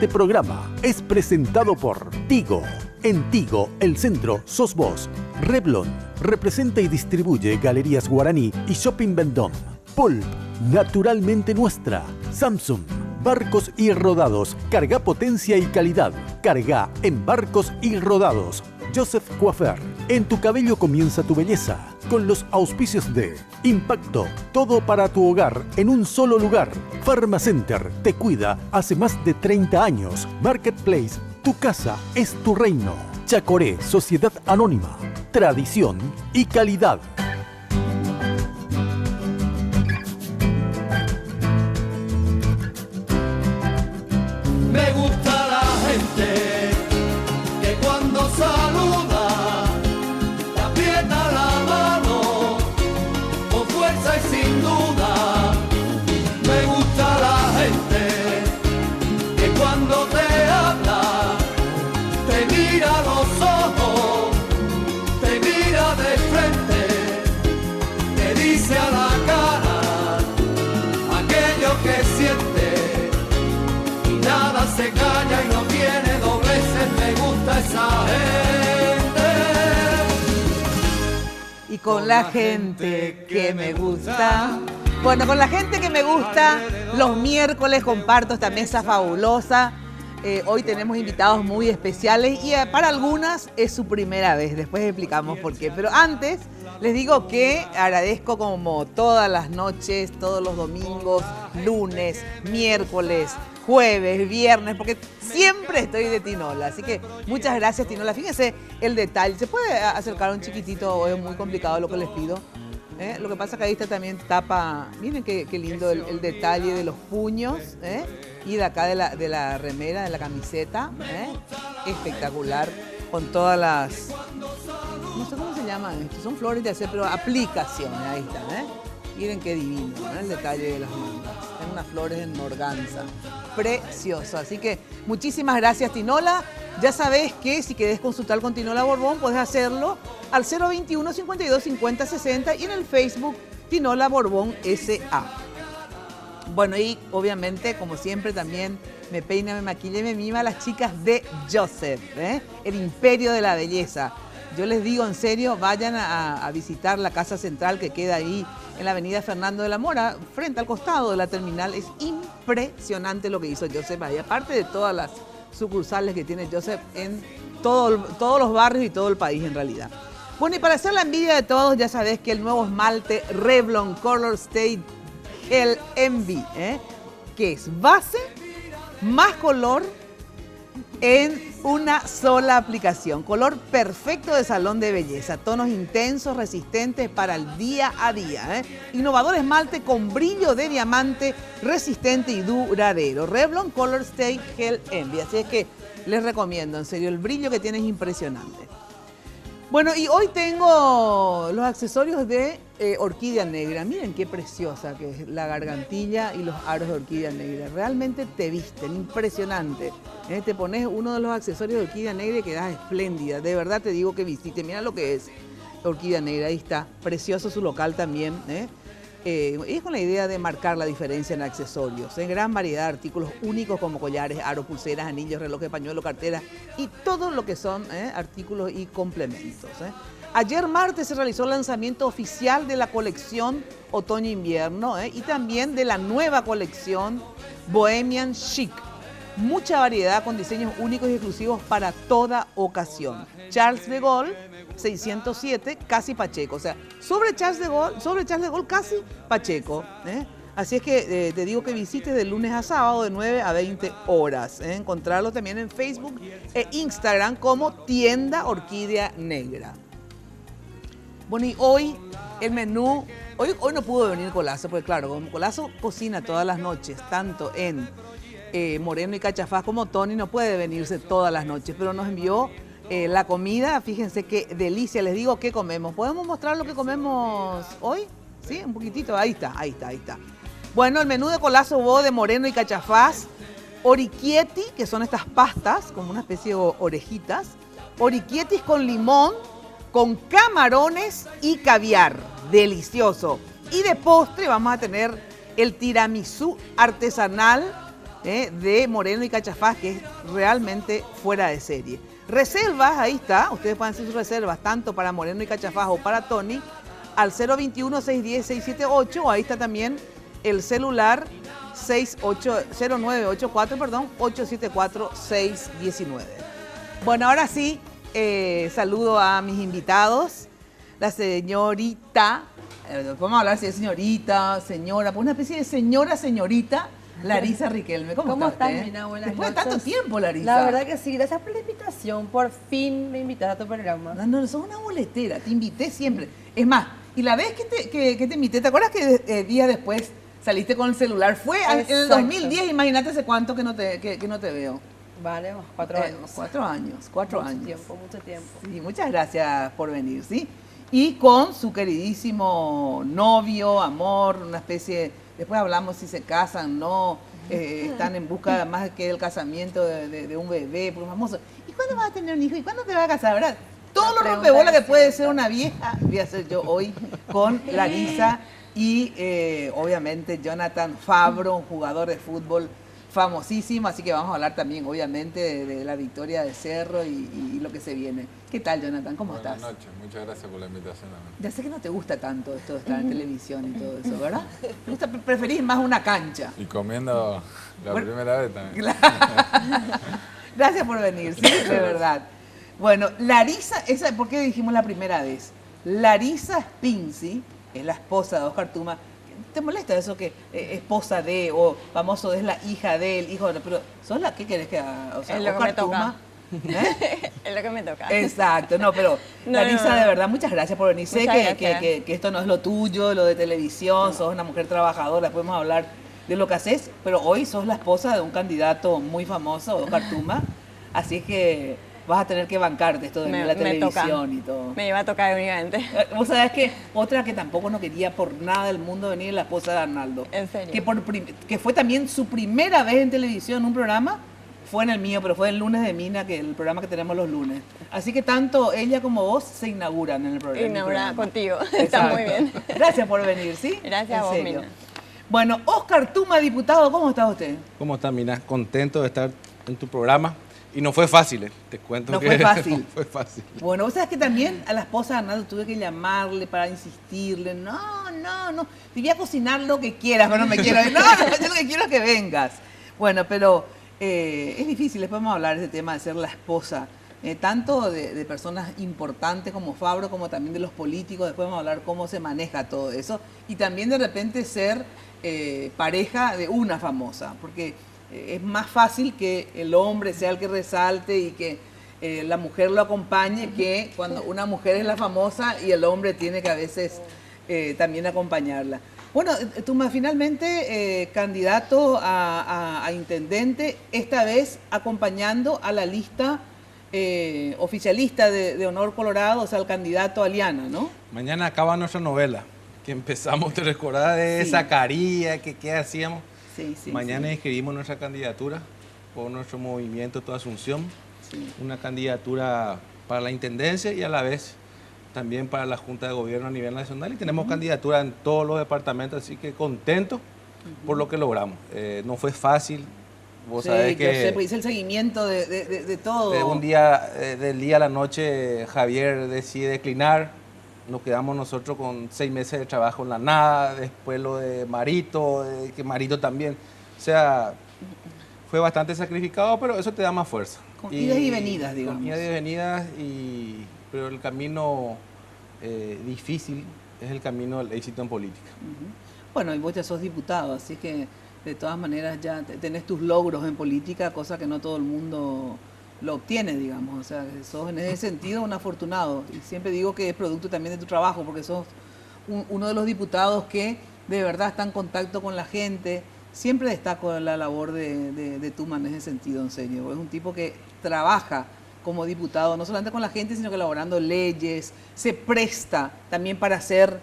siguiente programa es presentado por Tigo. En Tigo, el centro sos vos. Revlon representa y distribuye Galerías Guaraní y Shopping Vendôme. Pulp, naturalmente nuestra. Samsung, barcos y rodados. Carga potencia y calidad. Carga en barcos y rodados. Joseph Coiffeur. En tu cabello comienza tu belleza. Con los auspicios de Impacto, todo para tu hogar en un solo lugar. Pharmacenter te cuida hace más de 30 años. Marketplace, tu casa es tu reino. Chacoré, Sociedad Anónima. Tradición y calidad. Me gusta la gente que cuando saluda te aprieta la mano con fuerza y sin duda. Me gusta la gente que cuando te habla te mira a los ojos, te mira de frente, te dice a la cara aquello que siente. Nada se calla y no tiene dobleces, me gusta esa gente. Y con la gente que me gusta. Bueno, con la gente que me gusta, los miércoles comparto esta mesa fabulosa. Hoy tenemos invitados muy especiales y para algunas es su primera vez, después explicamos por qué. Pero antes les digo que agradezco como todas las noches, todos los domingos, lunes, miércoles, jueves, viernes, porque siempre estoy de Tinola. Así que muchas gracias, Tinola. Fíjense el detalle. ¿Se puede acercar un chiquitito o es muy complicado lo que les pido? Lo que pasa es que ahí está también tapa. Miren qué lindo el detalle de los puños, y de acá de la remera, de la camiseta. Espectacular. Con todas las... No sé cómo se llaman esto. Son flores de acero, pero aplicaciones. Ahí están, Miren qué divino, el detalle de las mangas. Son unas flores en organza. Precioso. Así que muchísimas gracias, Tinola. Ya sabés que si querés consultar con Tinola Borbón, podés hacerlo al 021 52 50 60 y en el Facebook Tinola Borbón SA. Bueno, y obviamente, como siempre, también me peina, me maquilla y me mima las chicas de Joseph, el imperio de la belleza. Yo les digo en serio, vayan a visitar la casa central que queda ahí en la avenida Fernando de la Mora, frente al costado de la terminal. Es impresionante lo que hizo Joseph ahí, aparte de todas las sucursales que tiene Joseph en todos los barrios y todo el país en realidad. Bueno, y para hacer la envidia de todos, ya sabés que el nuevo esmalte Revlon Color Stay Gel Envy, que es base más color en una sola aplicación. Color perfecto de salón de belleza, tonos intensos, resistentes para el día a día. Innovador esmalte con brillo de diamante, resistente y duradero. Revlon Color Stay Gel Envy. Así es que les recomiendo, en serio, el brillo que tiene es impresionante. Bueno, y hoy tengo los accesorios de orquídea negra. Miren qué preciosa que es la gargantilla y los aros de orquídea negra. Realmente te visten, impresionante. Te pones uno de los accesorios de orquídea negra y quedas espléndida. De verdad te digo que visite. Mira lo que es orquídea negra. Ahí está. Precioso su local también. Es con la idea de marcar la diferencia en accesorios. En gran variedad de artículos únicos como collares, aros, pulseras, anillos, relojes, pañuelos, carteras y todo lo que son artículos y complementos. Ayer martes se realizó el lanzamiento oficial de la colección otoño-invierno y también de la nueva colección Bohemian Chic. Mucha variedad con diseños únicos y exclusivos para toda ocasión. Charles de Gaulle 607, casi Pacheco. O sea, sobre Charles de Gaulle, casi Pacheco. Así es que te digo que visites de lunes a sábado de 9 a 20 horas. Encontrarlo también en Facebook e Instagram como Tienda Orquídea Negra. Bueno, y hoy el menú... Hoy no pudo venir Colazo, porque claro, como Colazo cocina todas las noches, tanto en Moreno y Cachafaz como Tony, no puede venirse todas las noches, pero nos envió la comida. Fíjense qué delicia. Les digo qué comemos. ¿Podemos mostrar lo que comemos hoy? ¿Sí? Un poquitito. Ahí está. Bueno, el menú de Colazo hubo de Moreno y Cachafaz, orichietti, que son estas pastas, como una especie de orejitas, orichiettis con limón, con camarones y caviar. Delicioso. Y de postre vamos a tener el tiramisú artesanal de Moreno y Cachafaz, que es realmente fuera de serie. Reservas, ahí está, ustedes pueden hacer sus reservas tanto para Moreno y Cachafaz o para Tony al 021-610-678, o ahí está también el celular 874-619. Bueno, ahora sí, saludo a mis invitados, la señorita, vamos a hablar si es señorita, señora, pues una especie de señorita, Larisa Riquelme. ¿Cómo estás, usted? Mina? Buenas Después de noches. tanto tiempo, Larisa. La verdad que sí, gracias por la invitación. Por fin me invitaste a tu programa. No, sos una boletera, te invité siempre. Es más, y la vez que te invité, ¿te acuerdas que días después saliste con el celular? Fue en el Exacto. 2010, imagínate hace cuánto que no te veo. Vale, 4 años. 4 años, 4 años. Mucho tiempo. Sí, muchas gracias por venir, ¿sí? Y con su queridísimo novio, amor, una especie, después hablamos si se casan, no, están en busca más que el casamiento de un bebé, porque famoso. ¿Y cuándo vas a tener un hijo? ¿Y cuándo te vas a casar? ¿Verdad? Todo lo rompebola que puede ser una vieja, voy a hacer yo hoy con Larisa y obviamente Jonathan Fabro, un jugador de fútbol famosísimo, así que vamos a hablar también obviamente de la victoria de Cerro y lo que se viene. ¿Qué tal, Jonathan? ¿Cómo estás? Buenas noches, muchas gracias por la invitación. Ya sé que no te gusta tanto esto de estar en televisión y todo eso, ¿verdad? ¿Te gusta, preferís más una cancha? Y comiendo la Bueno, primera vez también. Gracias por venir, sí, de verdad. Bueno, Larisa, ¿por qué dijimos la primera vez? Larisa Spinzi es la esposa de Oscar Tuma. ¿Te molesta eso que esposa de, o famoso es la hija de, el hijo de, pero sos la, ¿qué querés que haga? O sea, Es lo que Oscar me toca. Tuma. Es lo que me toca. Exacto, no, pero Larisa, de verdad, muchas gracias por venir. Sé Muchas que gracias. esto no es lo tuyo, lo de televisión, sos una mujer trabajadora, podemos hablar de lo que haces, pero hoy sos la esposa de un candidato muy famoso, Oscar Tuma, así que vas a tener que bancarte esto de la televisión y todo. Me iba a tocar únicamente. Vos sabés que otra que tampoco no quería por nada del mundo venir es la esposa de Arnaldo. ¿En serio? Que fue también su primera vez en televisión, un programa, fue en el mío, pero fue el lunes de Mina, que el programa que tenemos los lunes. Así que tanto ella como vos se inauguran en el programa. Inaugurada contigo. Está Exacto. muy bien. Gracias por venir, ¿sí? Gracias a vos, Mina. Bueno, Oscar Tuma, diputado, ¿cómo está usted? ¿Cómo estás, Mina? Contento de estar en tu programa. Y no fue fácil, te cuento No que fue fácil. no fue fácil. Bueno, vos sabés que también a la esposa de Arnaldo tuve que llamarle para insistirle. No. Te voy a cocinar lo que quieras, pero no me quiero. No, yo lo que quiero es que vengas. Bueno, pero es difícil, después vamos a hablar de ese tema de ser la esposa. Tanto de personas importantes como Fabro, como también de los políticos. Después vamos a hablar cómo se maneja todo eso. Y también de repente ser pareja de una famosa. Porque es más fácil que el hombre sea el que resalte y que la mujer lo acompañe que cuando una mujer es la famosa y el hombre tiene que a veces también acompañarla. Bueno, Tuma, finalmente candidato a intendente, esta vez acompañando a la lista oficialista de Honor Colorado, o sea, el candidato Aliana, ¿no? Mañana acaba nuestra novela, que empezamos, te recordás, de Sí. Zacarías, que qué hacíamos. Sí. Mañana inscribimos nuestra candidatura por nuestro movimiento Toda Asunción, Sí. una candidatura para la intendencia y a la vez también para la Junta de Gobierno a nivel nacional. Y tenemos candidatura en todos los departamentos, así que contento por lo que logramos. No fue fácil, vos Sí, sabés yo que sé, porque hice el seguimiento de todo. de un día, del día a la noche, Javier decide declinar. Nos quedamos nosotros con 6 meses de trabajo en la nada, después lo de Marito, que Marito también. O sea, fue bastante sacrificado, pero eso te da más fuerza. Con idas y venidas, digamos. Con idas y venidas, pero el camino difícil es el camino del éxito en política. Bueno, y vos ya sos diputado, así que de todas maneras ya tenés tus logros en política, cosa que no todo el mundo lo obtiene, digamos. O sea, sos en ese sentido un afortunado. Y siempre digo que es producto también de tu trabajo, porque sos uno de los diputados que de verdad está en contacto con la gente. Siempre destaco la labor de Tuma en ese sentido, en serio. Es un tipo que trabaja como diputado, no solamente con la gente, sino que elaborando leyes, se presta también para ser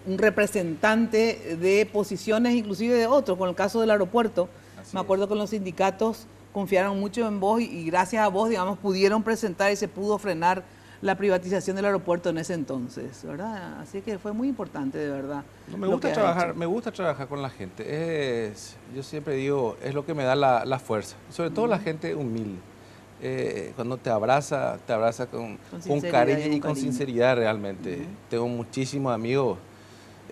un representante de posiciones, inclusive de otros. Con el caso del aeropuerto, me acuerdo que los sindicatos confiaron mucho en vos y gracias a vos, digamos, pudieron presentar y se pudo frenar la privatización del aeropuerto en ese entonces, ¿verdad? Así que fue muy importante, de verdad. No, me lo gusta que has trabajar, hecho. me gusta trabajar con la gente. Yo siempre digo, es lo que me da la fuerza. Sobre todo la gente humilde. Cuando te abraza con sinceridad cariño y con y con cariño. sinceridad realmente. Tengo muchísimos amigos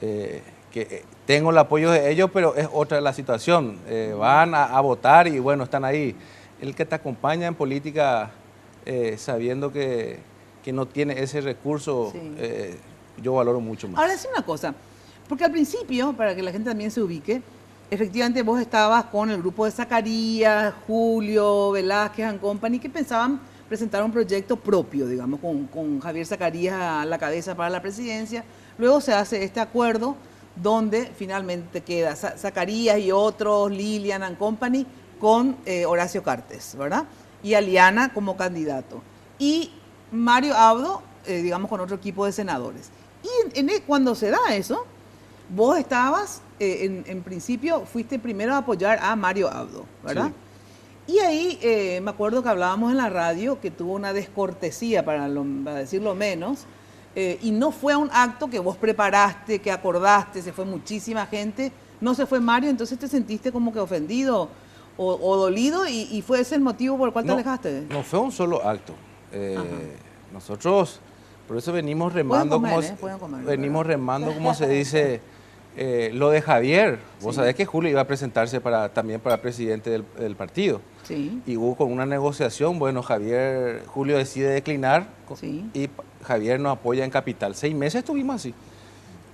que tengo el apoyo de ellos, pero es otra la situación. Van a votar y bueno, están ahí. El que te acompaña en política sabiendo que no tiene ese recurso, Sí. yo valoro mucho más. Ahora, sí una cosa, porque al principio, para que la gente también se ubique, efectivamente vos estabas con el grupo de Zacarías, Julio, Velázquez and Company, que pensaban presentar un proyecto propio, digamos, con Javier Zacarías a la cabeza para la presidencia. Luego se hace este acuerdo donde finalmente queda Zacarías y otros, Lilian and Company, con Horacio Cartes, ¿verdad? Y Aliana como candidato. Y Mario Abdo, digamos, con otro equipo de senadores. Y cuando se da eso, vos estabas, en principio, fuiste primero a apoyar a Mario Abdo, ¿verdad? Sí. Y ahí me acuerdo que hablábamos en la radio que tuvo una descortesía, para decirlo menos, y no fue a un acto que vos preparaste, que acordaste, se fue muchísima gente, no se fue Mario, entonces te sentiste como que ofendido o dolido, y fue ese el motivo por el cual te alejaste. No fue un solo acto. Nosotros, por eso venimos remando, pueden comer, venimos remando, como se dice, lo de Javier. Vos sabés que Julio iba a presentarse también para presidente del partido. Sí. Y hubo con una negociación, bueno, Julio decide declinar Sí. y Javier nos apoya en Capital. 6 meses estuvimos así.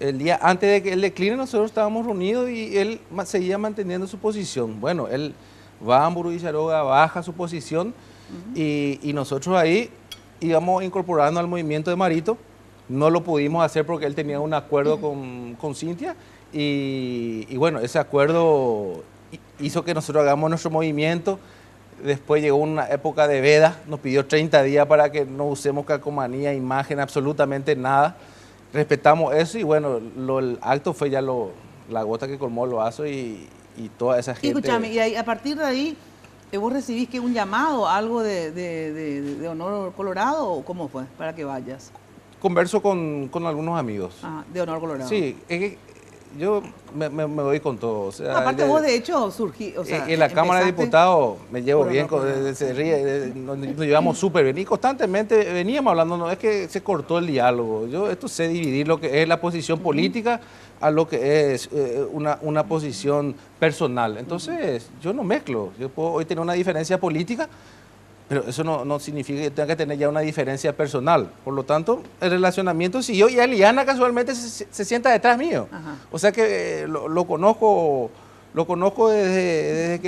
El día antes de que él decline, nosotros estábamos reunidos y él seguía manteniendo su posición. Bueno, él va a Hamburgo y Charoga, baja su posición y nosotros ahí íbamos incorporando al movimiento de Marito. No lo pudimos hacer porque él tenía un acuerdo con Cintia y bueno, ese acuerdo hizo que nosotros hagamos nuestro movimiento. Después llegó una época de veda, nos pidió 30 días para que no usemos calcomanía, imagen, absolutamente nada. Respetamos eso y bueno, el acto fue ya la gota que colmó el vaso y toda esa Y gente. escúchame, y ahí, a partir de ahí, ¿vos recibís que un llamado, algo de Honor Colorado, o cómo fue, para que vayas? Converso con algunos amigos. Ah, de Honor Colorado. Sí, es que yo me doy con todo. O sea, No, aparte vos de hecho surgí, o sea, en la Cámara de empezaste Diputados me llevo por bien, Honor Colorado. se ríe, nos llevamos súper bien y constantemente veníamos hablando, no es que se cortó el diálogo. Yo esto sé dividir lo que es la posición política a lo que es una posición personal. Entonces, yo no mezclo. Yo puedo hoy tener una diferencia política, pero eso no significa que tenga que tener ya una diferencia personal. Por lo tanto, el relacionamiento siguió y Aliana casualmente se sienta detrás mío. Ajá. O sea que lo conozco desde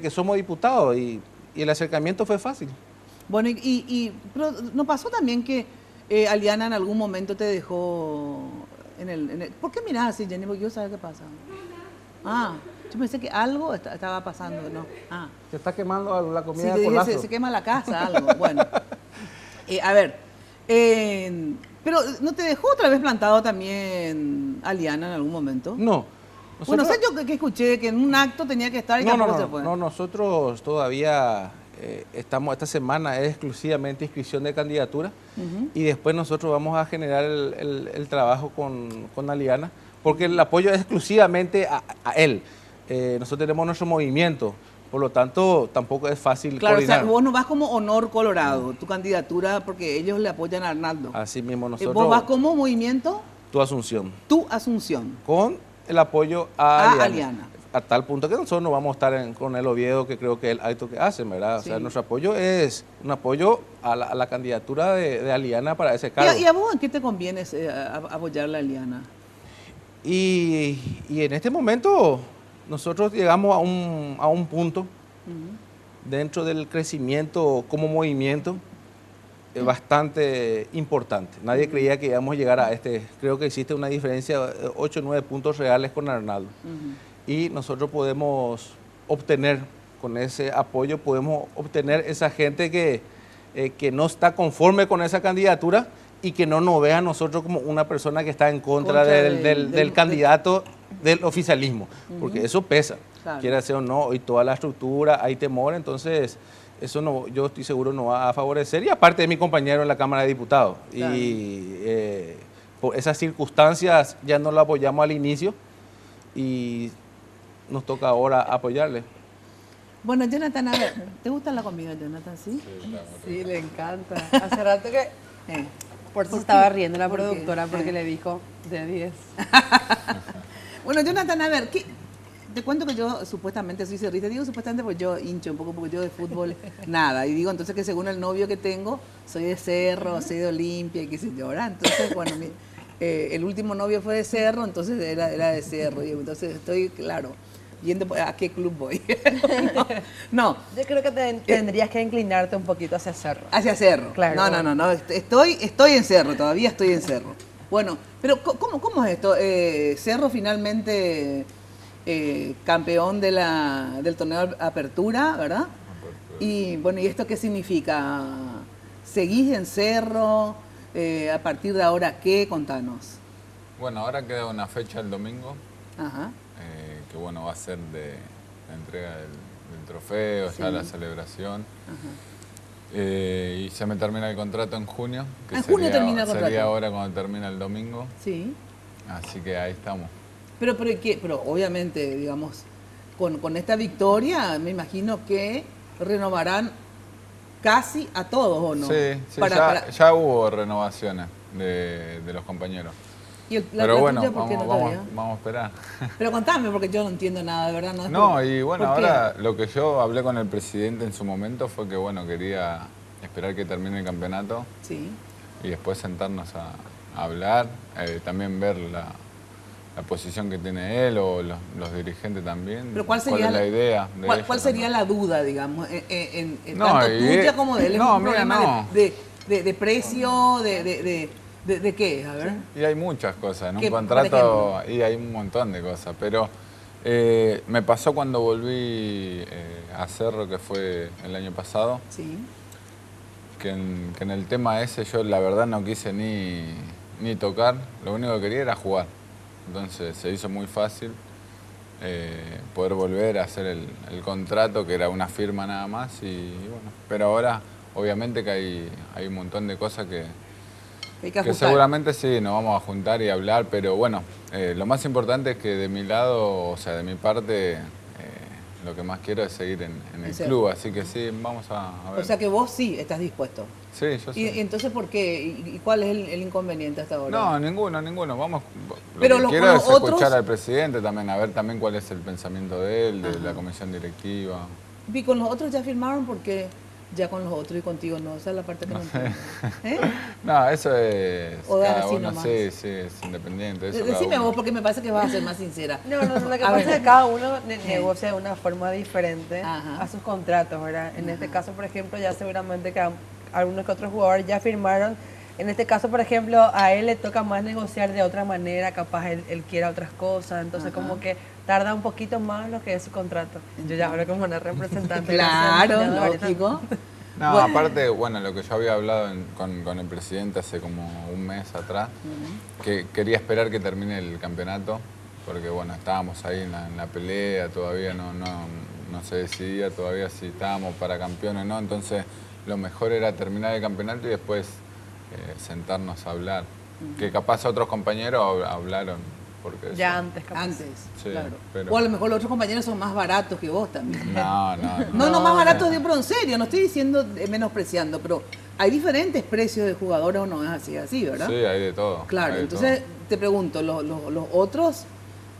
que somos diputados y el acercamiento fue fácil. Bueno, pero ¿no pasó también que Aliana en algún momento te dejó en el... ¿Por qué mirás así, Jenny? Porque yo sabía qué pasa. Ah, yo pensé que algo estaba pasando, ¿no? Ah. Se está quemando la Sí, comida te de dije, Colazo. se quema la casa, algo. Bueno, a ver, pero ¿no te dejó otra vez plantado también Aliana en algún momento? No. Bueno, nosotros- sé yo que escuché que en un acto tenía que estar y tampoco se fue. No, nosotros todavía estamos, esta semana es exclusivamente inscripción de candidatura y después nosotros vamos a generar el trabajo con Aliana, porque el apoyo es exclusivamente a él. Nosotros tenemos nuestro movimiento, por lo tanto tampoco es fácil Claro, o coordinar. sea, vos no vas como Honor Colorado, tu candidatura, porque ellos le apoyan a Arnaldo. Así mismo nosotros, Vos vas como movimiento tu Asunción, Tu Asunción. con el apoyo a Aliana. Aliana. A tal punto que nosotros no vamos a estar con el Oviedo, que creo que es el acto que hacen, ¿verdad? O sea, Sí. nuestro apoyo es un apoyo a la candidatura de Aliana para ese cargo. ¿Y a vos en qué te conviene apoyar a Aliana? Y en este momento nosotros llegamos a un punto dentro del crecimiento como movimiento bastante importante. Nadie creía que íbamos a llegar a creo que existe una diferencia de 8 o 9 puntos reales con Arnaldo. Y nosotros podemos obtener, con ese apoyo, podemos obtener esa gente que no está conforme con esa candidatura y que no nos vea a nosotros como una persona que está en contra del candidato del oficialismo, porque eso pesa, Claro. quiera ser o no, y toda la estructura, hay temor, entonces eso no, yo estoy seguro no va a favorecer. Y aparte de mi compañero en la Cámara de Diputados. Claro. Y por esas circunstancias ya no lo apoyamos al inicio y nos toca ahora apoyarle. Bueno, Jonathan, a ver, ¿te gusta la comida, Jonathan? ¿Sí? Sí, le encanta. Hace rato que... Eh. Por eso ¿Por estaba qué? riendo la ¿Por qué? productora porque le dijo de 10. Bueno, Jonathan, a ver, te cuento que yo supuestamente soy cerrista. Digo supuestamente porque yo hincho un poco, porque yo de fútbol nada. Y digo entonces que según el novio que tengo, soy de Cerro, soy de Olimpia y qué sé yo, ¿verdad? Entonces, bueno, el último novio fue de Cerro, entonces era de Cerro. Y entonces estoy, claro, viendo a qué club voy. No, Yo creo que tendrías que inclinarte un poquito hacia Cerro. hacia Cerro. Claro. No. Estoy en Cerro, todavía estoy en Cerro. Bueno, pero ¿cómo es esto? Cerro finalmente campeón del torneo Apertura, ¿verdad? Y bueno, ¿y esto qué significa? ¿Seguís en Cerro? ¿A partir de ahora qué? Contanos. Bueno, ahora queda una fecha el domingo, Ajá. que bueno, va a ser de la entrega del trofeo, Sí. ya la celebración. Y se me termina el contrato en junio. Que En junio termina el contrato. Sería ahora cuando termina el domingo. Sí. Así que ahí estamos. Pero obviamente, digamos, con esta victoria, me imagino que renovarán casi a todos, ¿o no? Sí, ya hubo renovaciones de los compañeros. ¿Y la Pero bueno, tuya, por qué no todavía? vamos a esperar. Pero contame, porque yo no entiendo nada, de verdad. No, y bueno, ¿Por qué? ahora lo que yo hablé con el presidente en su momento fue que, bueno, quería esperar que termine el campeonato Sí. y después sentarnos a hablar, también ver la posición que tiene él o los dirigentes también. Pero ¿cuál sería es la idea de ¿Cuál ellos sería también. la duda, digamos, en No, tanto y- tuya como de él? ¿Es no, un mira, problema no. de precio, de qué? A ver. Y hay muchas cosas, en ¿Qué, un por contrato y hay un montón de cosas, pero me pasó cuando volví a Cerro, que fue el año pasado, Sí. que en el tema ese yo la verdad no quise ni tocar, lo único que quería era jugar. Entonces se hizo muy fácil poder volver a hacer el contrato, que era una firma nada más, y bueno, pero ahora obviamente que hay un montón de cosas que Hay que ajustar. seguramente sí, nos vamos a juntar y hablar, pero bueno, lo más importante es que de mi lado, o sea, de mi parte, lo que más quiero es seguir en el Cerro. club, así que sí, vamos a ver. O sea que vos sí estás dispuesto. Sí, yo sí. ¿Y entonces por qué? ¿Y cuál es el inconveniente hasta ahora? No, ninguno. Vamos. Pero Lo que con quiero los es escuchar otros- al presidente también, a ver también cuál es el pensamiento de él, de la comisión directiva. ¿Y con los otros ya firmaron? Porque ya con los otros y contigo no. Esa es la parte que no entiendo. ¿Eh? No, eso es. O dar cada así uno, nomás. sí, es independiente. Eso cada Decime uno. vos, porque me parece que vas a ser más sincera. No, lo que A pasa ver. es que cada uno negocia de una forma diferente Ajá. a sus contratos, ¿verdad? En este caso, por ejemplo, ya seguramente que algunos que otros jugadores ya firmaron. En este caso, por ejemplo, a él le toca más negociar de otra manera, capaz él quiera otras cosas, entonces como que tarda un poquito más lo que es su contrato. Yo ya hablo como una representante. Claro, gracias, señora. lógico. No, Bueno. aparte, bueno, lo que yo había hablado con el presidente hace como un mes atrás, que quería esperar que termine el campeonato, porque bueno, estábamos ahí en la pelea, todavía no se decidía todavía si estábamos para campeones o no, entonces lo mejor era terminar el campeonato y después sentarnos a hablar. Que capaz otros compañeros hablaron, porque Ya eso- antes, capaz. Antes, Sí, claro. pero- O a lo mejor los otros compañeros son más baratos que vos también. No, No, más baratos pero en serio, no estoy diciendo menospreciando, pero hay diferentes precios de jugadores o no es así, ¿verdad? Sí, hay de todo. Claro, hay de entonces todo. te pregunto, los otros,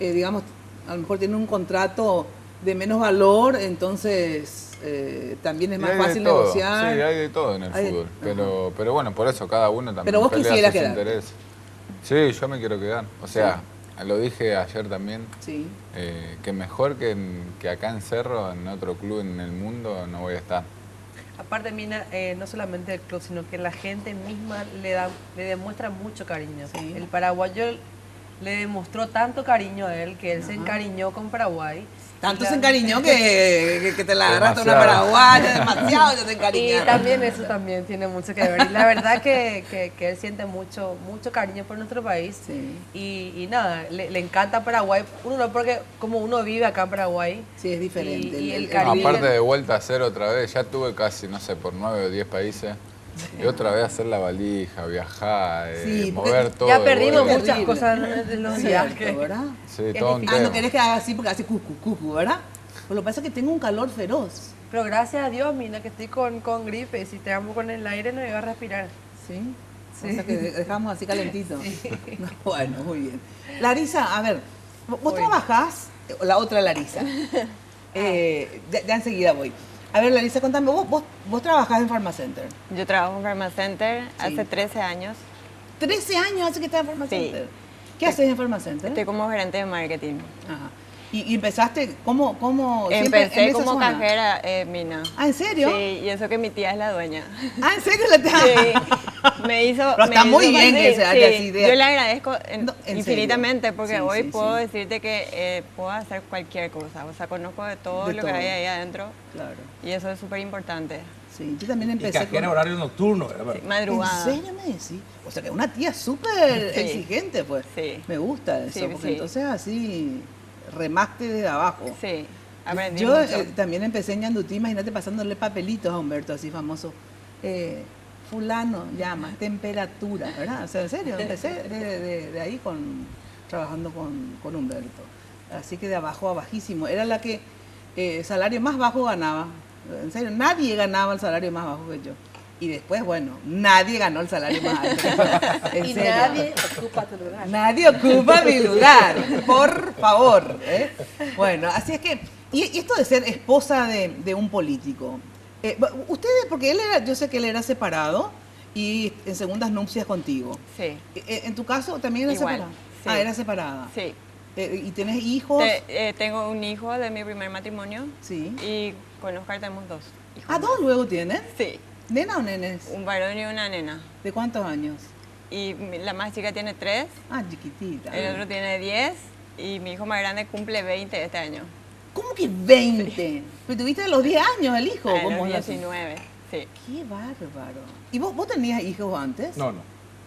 digamos, a lo mejor tienen un contrato de menos valor, entonces también es Y más hay de fácil todo. negociar. Sí, hay de todo en el Hay de- fútbol. Pero bueno, por eso cada uno también Pero vos pelea quisieras sus quedarte. intereses. Sí, yo me quiero quedar. O sea, lo dije ayer también, Sí. que mejor que acá en Cerro, en otro club en el mundo, no voy a estar. Aparte, Mina, no solamente el club, sino que la gente misma le demuestra mucho cariño. Sí. El paraguayo le demostró tanto cariño a él que él se encariñó con Paraguay Tanto se encariñó que te la agarraste a una paraguaya, demasiado ya te Y encariñaron. también eso también tiene mucho que ver. Y la verdad que él siente mucho cariño por nuestro país. Sí. Y nada, le encanta Paraguay. Uno, porque como uno vive acá en Paraguay. Sí, es diferente. Y el No, Caribe. aparte de vuelta a hacer otra vez, ya tuve casi, no sé, por 9 o 10 países. Y otra vez hacer la valija, viajar, Sí, porque mover todo. Ya de perdimos vuelta. muchas Terrible. cosas en los Cierto, viajes. ¿verdad? Sí, todo un Ah, tema. no querés que haga así porque hace cucu, ¿verdad? Pues lo que pasa es que tengo un calor feroz. Pero gracias a Dios, mira, que estoy con gripe. Si te amo con el aire, no iba a respirar. ¿Sí? O sea que dejamos así calentito. No, bueno, muy bien. Larisa, a ver, vos trabajás, la otra Larisa. Ya enseguida voy. A ver, Larisa, contame, vos trabajás en Pharmacenter. Yo trabajo en Pharmacenter hace 13 años. 13 años hace que estás en Pharmacenter. Sí. ¿Qué haces en Pharmacenter? Estoy como gerente de marketing. Ajá. ¿Y empezaste, cómo siempre Empecé en esa como zona? cajera, Mina. Ah, ¿en serio? Sí, y eso que mi tía es la dueña. Ah, ¿en serio? Sí, me hizo... Pero está me muy hizo bien que se haya esa idea. Yo le agradezco No, en infinitamente porque Sí, hoy sí, puedo sí. decirte que puedo hacer cualquier cosa. O sea, conozco de todo De lo todo. que hay ahí adentro Claro. y eso es súper importante. Sí, yo también Y empecé cajera horario nocturno, ¿verdad? Sí, madrugada. ¿En serio me decís? O sea, que una tía súper Sí. exigente, pues. Sí. Me gusta eso, Sí, porque sí. entonces así remaste desde abajo. Sí, aprendí Yo mucho. también empecé en Ñandutí, imagínate pasándole papelitos a Humberto, así famoso. Fulano llama, temperatura, ¿verdad? O sea, en serio, empecé de ahí trabajando con Humberto. Así que de abajo a bajísimo. Era la que salario más bajo ganaba. En serio, nadie ganaba el salario más bajo que yo. Y después, bueno, nadie ganó el salario más alto. En Y serio. nadie ocupa tu lugar. Nadie ocupa mi lugar, por favor. Bueno, así es que, y esto de ser esposa de un político, ustedes, porque yo sé que él era separado y en segundas nupcias contigo. Sí, En tu caso también era Igual, separada. sí. Ah, era separada. sí. ¿Y tienes hijos? Tengo un hijo de mi primer matrimonio Sí. y con Oscar tenemos 2 hijos. Ah, ¿dos luego tienen? Sí, ¿Nena o nenes? un varón y una nena. ¿De cuántos años? Y la más chica tiene 3, Ah, chiquitita. el otro tiene 10 y mi hijo más grande cumple 20 este año. ¿Cómo que 20? Pero tuviste a los 10 años el hijo. A ¿Cómo los es la- 19, sí. Qué bárbaro. ¿Y vos tenías hijos antes? No,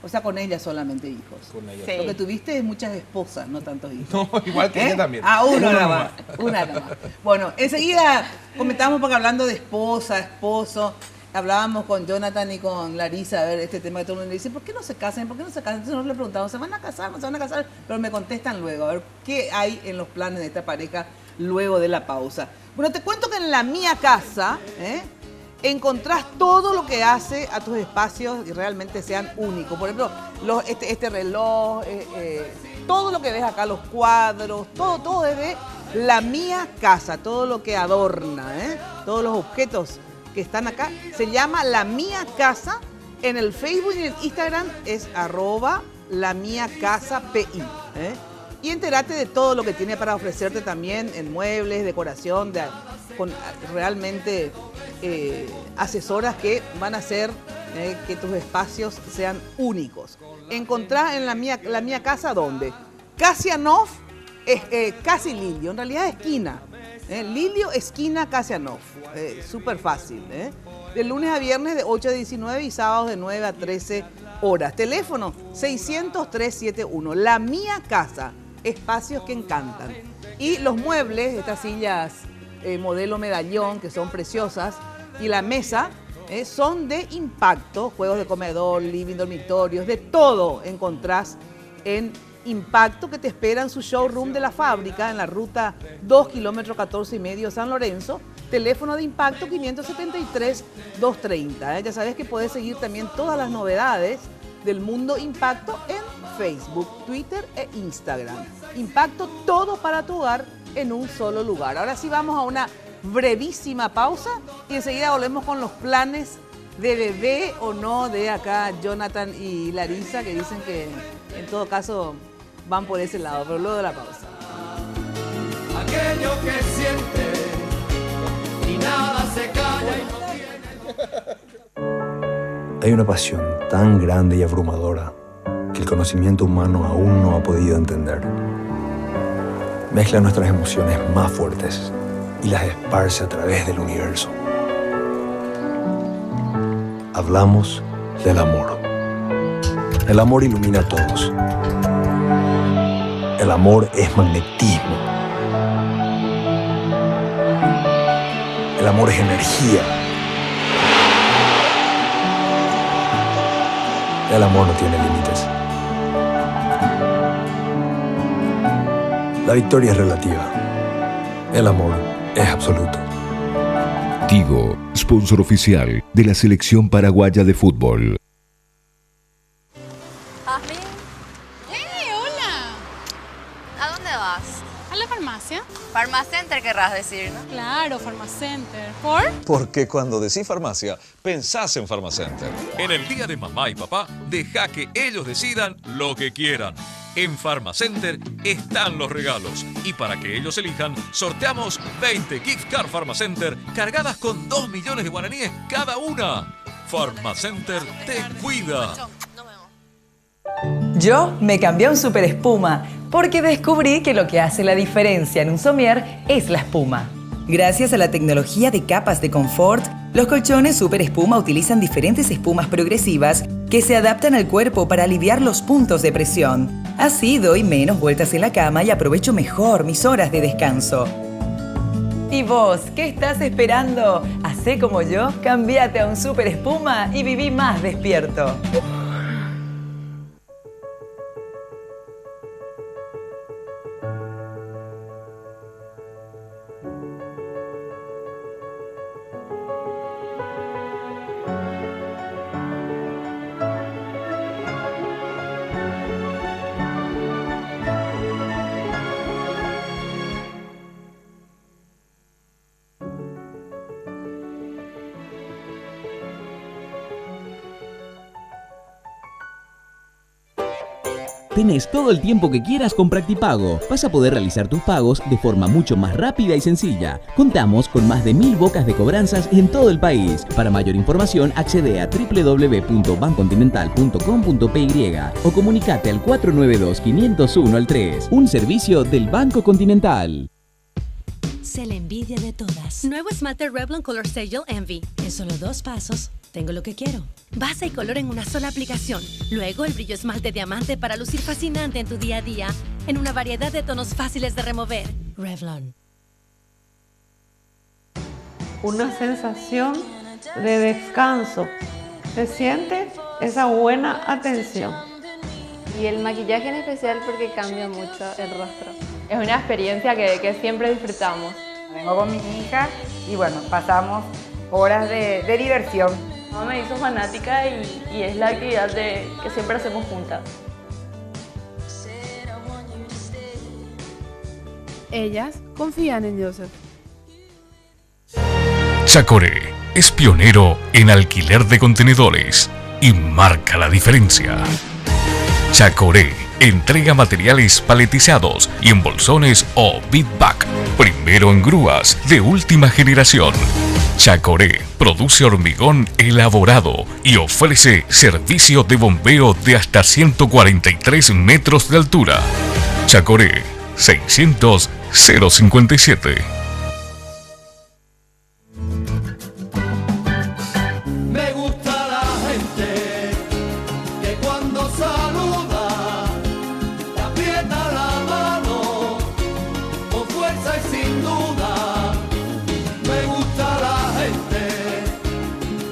O sea, con ella solamente hijos. con ella. Sí. Lo que tuviste es muchas esposas, no tantos hijos. No, igual que ¿Eh? ella también. Ah, uno Uno nada nomás. más. Una nada más. Bueno, enseguida comentamos porque hablando de esposa, esposo, hablábamos con Jonathan y con Larisa, a ver, este tema que todo el mundo dice, ¿por qué no se casan? ¿Por qué no se casan? Entonces nosotros le preguntamos, ¿se van a casar? ¿No se van a casar? Pero me contestan luego, a ver, ¿qué hay en los planes de esta pareja luego de la pausa? Bueno, te cuento que en la mía casa, encontrás todo lo que hace a tus espacios y realmente sean únicos. Por ejemplo, este reloj, todo lo que ves acá, los cuadros, todo es de la mía casa, todo lo que adorna, todos los objetos que están acá, se llama La Mía Casa. En el Facebook y en el Instagram es @lamiacasapi. Y entérate de todo lo que tiene para ofrecerte también en muebles, decoración, con realmente asesoras que van a hacer que tus espacios sean únicos. Encontrá en la mía casa, ¿dónde? Kasianov, casi Lilio, en realidad esquina. Lilio, esquina Kasianov. Súper fácil. De lunes a viernes de 8 a 19 y sábados de 9 a 13 horas. Teléfono 600-371. La Mía Casa. Espacios que encantan. Y los muebles, estas sillas modelo medallón, que son preciosas, y la mesa son de Impacto. Juegos de comedor, living, dormitorios, de todo encontrás en Impacto, que te espera en su showroom de la fábrica en la ruta 2 kilómetro 14 y medio San Lorenzo. Teléfono de Impacto 573-230. Ya sabes que puedes seguir también todas las novedades del mundo Impacto en Facebook, Twitter e Instagram. Impacto, todo para tu hogar en un solo lugar. Ahora sí vamos a una brevísima pausa y enseguida volvemos con los planes de bebé o no de acá Jonathan y Larisa, que dicen que en todo caso van por ese lado, pero luego de la pausa. Aquello que siente y nada se calla y no tiene. Hay una pasión tan grande y abrumadora que el conocimiento humano aún no ha podido entender. mezcla nuestras emociones más fuertes y las esparce a través del universo. Hablamos del amor. El amor ilumina a todos. El amor es magnetismo. El amor es energía. El amor no tiene límites. La victoria es relativa. El amor es absoluto. Tigo, sponsor oficial de la selección paraguaya de fútbol. Hola. ¿A dónde vas? ¿A la farmacia? Farmacenter querrás decir, ¿no? Claro, Farmacenter. ¿Por? Porque cuando decís farmacia, pensás en Farmacenter. En el día de mamá y papá, deja que ellos decidan lo que quieran. En Farmacenter están los regalos. Y para que ellos elijan, sorteamos 20 gift card Farmacenter cargadas con 2 millones de guaraníes cada una. Farmacenter te cuida. Yo me cambié a un Super Espuma porque descubrí que lo que hace la diferencia en un somier es la espuma. Gracias a la tecnología de capas de confort, los colchones Super Espuma utilizan diferentes espumas progresivas que se adaptan al cuerpo para aliviar los puntos de presión. Así doy menos vueltas en la cama y aprovecho mejor mis horas de descanso. ¿Y vos, qué estás esperando? Hacé como yo, cámbiate a un Super Espuma y viví más despierto. Tenés todo el tiempo que quieras con Practipago. Vas a poder realizar tus pagos de forma mucho más rápida y sencilla. Contamos con más de 1000 bocas de cobranzas en todo el país. Para mayor información, accede a www.bancontinental.com.py o comunicate al 492-501-3. Un servicio del Banco Continental. Sé la envidia de todas. Nuevo esmalte Revlon Color Serial Envy. En solo 2 pasos, tengo lo que quiero. Base y color en una sola aplicación. Luego el brillo esmalte diamante para lucir fascinante en tu día a día. En una variedad de tonos fáciles de remover. Revlon. Una sensación de descanso. Se siente esa buena atención. Y el maquillaje en especial porque cambia mucho el rostro. Es una experiencia que siempre disfrutamos. Vengo con mi hija y bueno, pasamos horas de diversión. Mamá me hizo fanática y es la actividad que siempre hacemos juntas. Ellas confían en Joseph. Chacoré es pionero en alquiler de contenedores y marca la diferencia. Chacoré entrega materiales paletizados y en bolsones o big-bag. Primero en grúas de última generación. Chacoré produce hormigón elaborado y ofrece servicio de bombeo de hasta 143 metros de altura. Chacoré 600 057. Me gusta la gente que cuando saluda te aprieta la mano con fuerza y sin duda. Me gusta la gente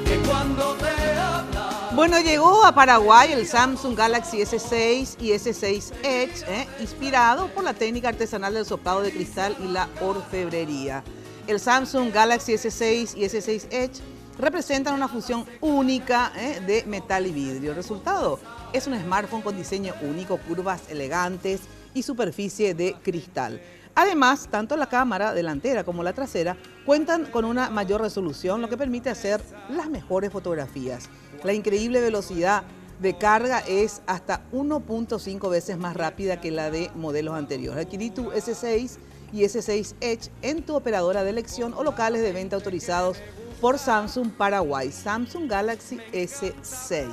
que cuando te habla. Bueno, llegó a Paraguay el Samsung Galaxy S6 y S6 Edge, inspirado por la técnica artesanal del sopado de cristal y la orfebrería. El Samsung Galaxy S6 y S6 Edge representan una fusión única de metal y vidrio. El resultado es un smartphone con diseño único, curvas elegantes y superficie de cristal. Además, tanto la cámara delantera como la trasera cuentan con una mayor resolución, lo que permite hacer las mejores fotografías. La increíble velocidad de carga es hasta 1.5 veces más rápida que la de modelos anteriores. Adquirí tu S6 y S6 Edge en tu operadora de elección o locales de venta autorizados por Samsung Paraguay. Samsung Galaxy S6.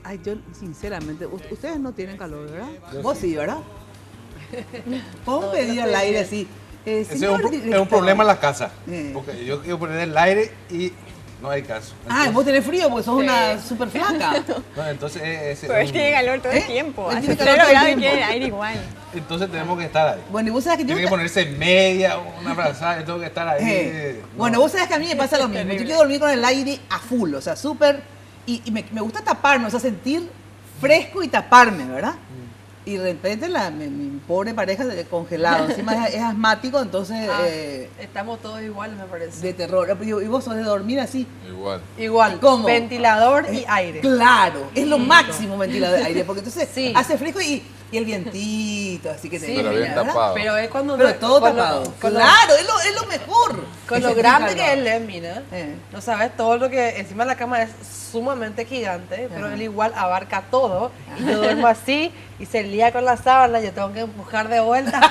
Ay, yo sinceramente, ustedes no tienen calor, ¿verdad? Vos sí, ¿verdad? ¿Cómo pedir al aire así? Ese es Señor un director. problema en la casa. Porque yo quiero poner el aire y no hay caso. Ah, vos tenés frío porque sos una súper flaca. No, entonces Pero él tiene calor todo el tiempo. Él Hace tiene 0 calor todo el grados y tiempo. quiere aire igual. Entonces tenemos que estar ahí. Bueno, y vos sabés que yo... Tiene que ponerse media, una brazada, yo tengo que estar ahí. Bueno, vos sabés que a mí me pasa lo mismo. Yo quiero dormir con el aire a full, o sea, súper... Y me gusta taparme, o sea, sentir fresco y taparme, ¿verdad? Y de repente mi pobre pareja se congelado. Encima es asmático, entonces... Estamos todos iguales, me parece. De terror. ¿Y vos sos de dormir así? Igual. Igual. ¿Cómo? Ventilador y aire. Claro, es lo máximo ventilador de aire, porque entonces hace fresco y el vientito, así que te pero bien tapado. Pero es cuando... Pero todo con lo- tapado. con lo- Claro, es lo mejor. Con lo Ese grande calor. que es Lemmy, ¿no? No sabes todo lo que... Encima la cama es sumamente gigante, pero Ajá. él igual abarca todo. Y yo duermo así y se lía con la sábana, yo tengo que empujar de vuelta.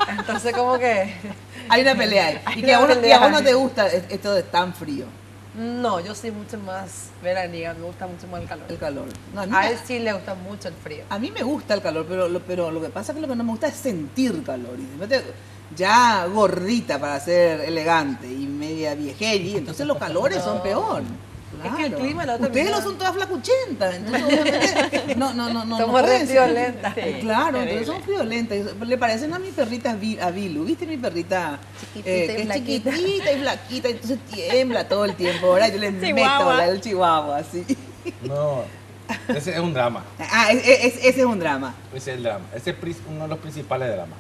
Entonces como que... Hay una pelea ahí. Hay Y que a una vos, pelea. no te gusta esto de tan frío. No, yo soy mucho más veraniega, me gusta mucho más el calor. El calor. No, A él sí le gusta mucho el frío. A mí me gusta el calor, pero lo que pasa es que lo que no me gusta es sentir calor. Y de repente, ya gordita para ser elegante y media viejeri, entonces los calores son peor. Es que el Claro. clima no Ustedes termina- no son todas flacuchentas, entonces obviamente no Somos re pueden ser. violentas. Claro, entonces son violentas. Le parecen a mi perrita a Bilu, ¿viste mi perrita? Chiquitita y que es flaquita. chiquitita y flaquita, entonces tiembla todo el tiempo. Ahora yo le meto Chihuahua. el chihuahua, así. No, ese es un drama. Ah, ese es un drama. Ese es el drama. Ese es uno de los principales dramas.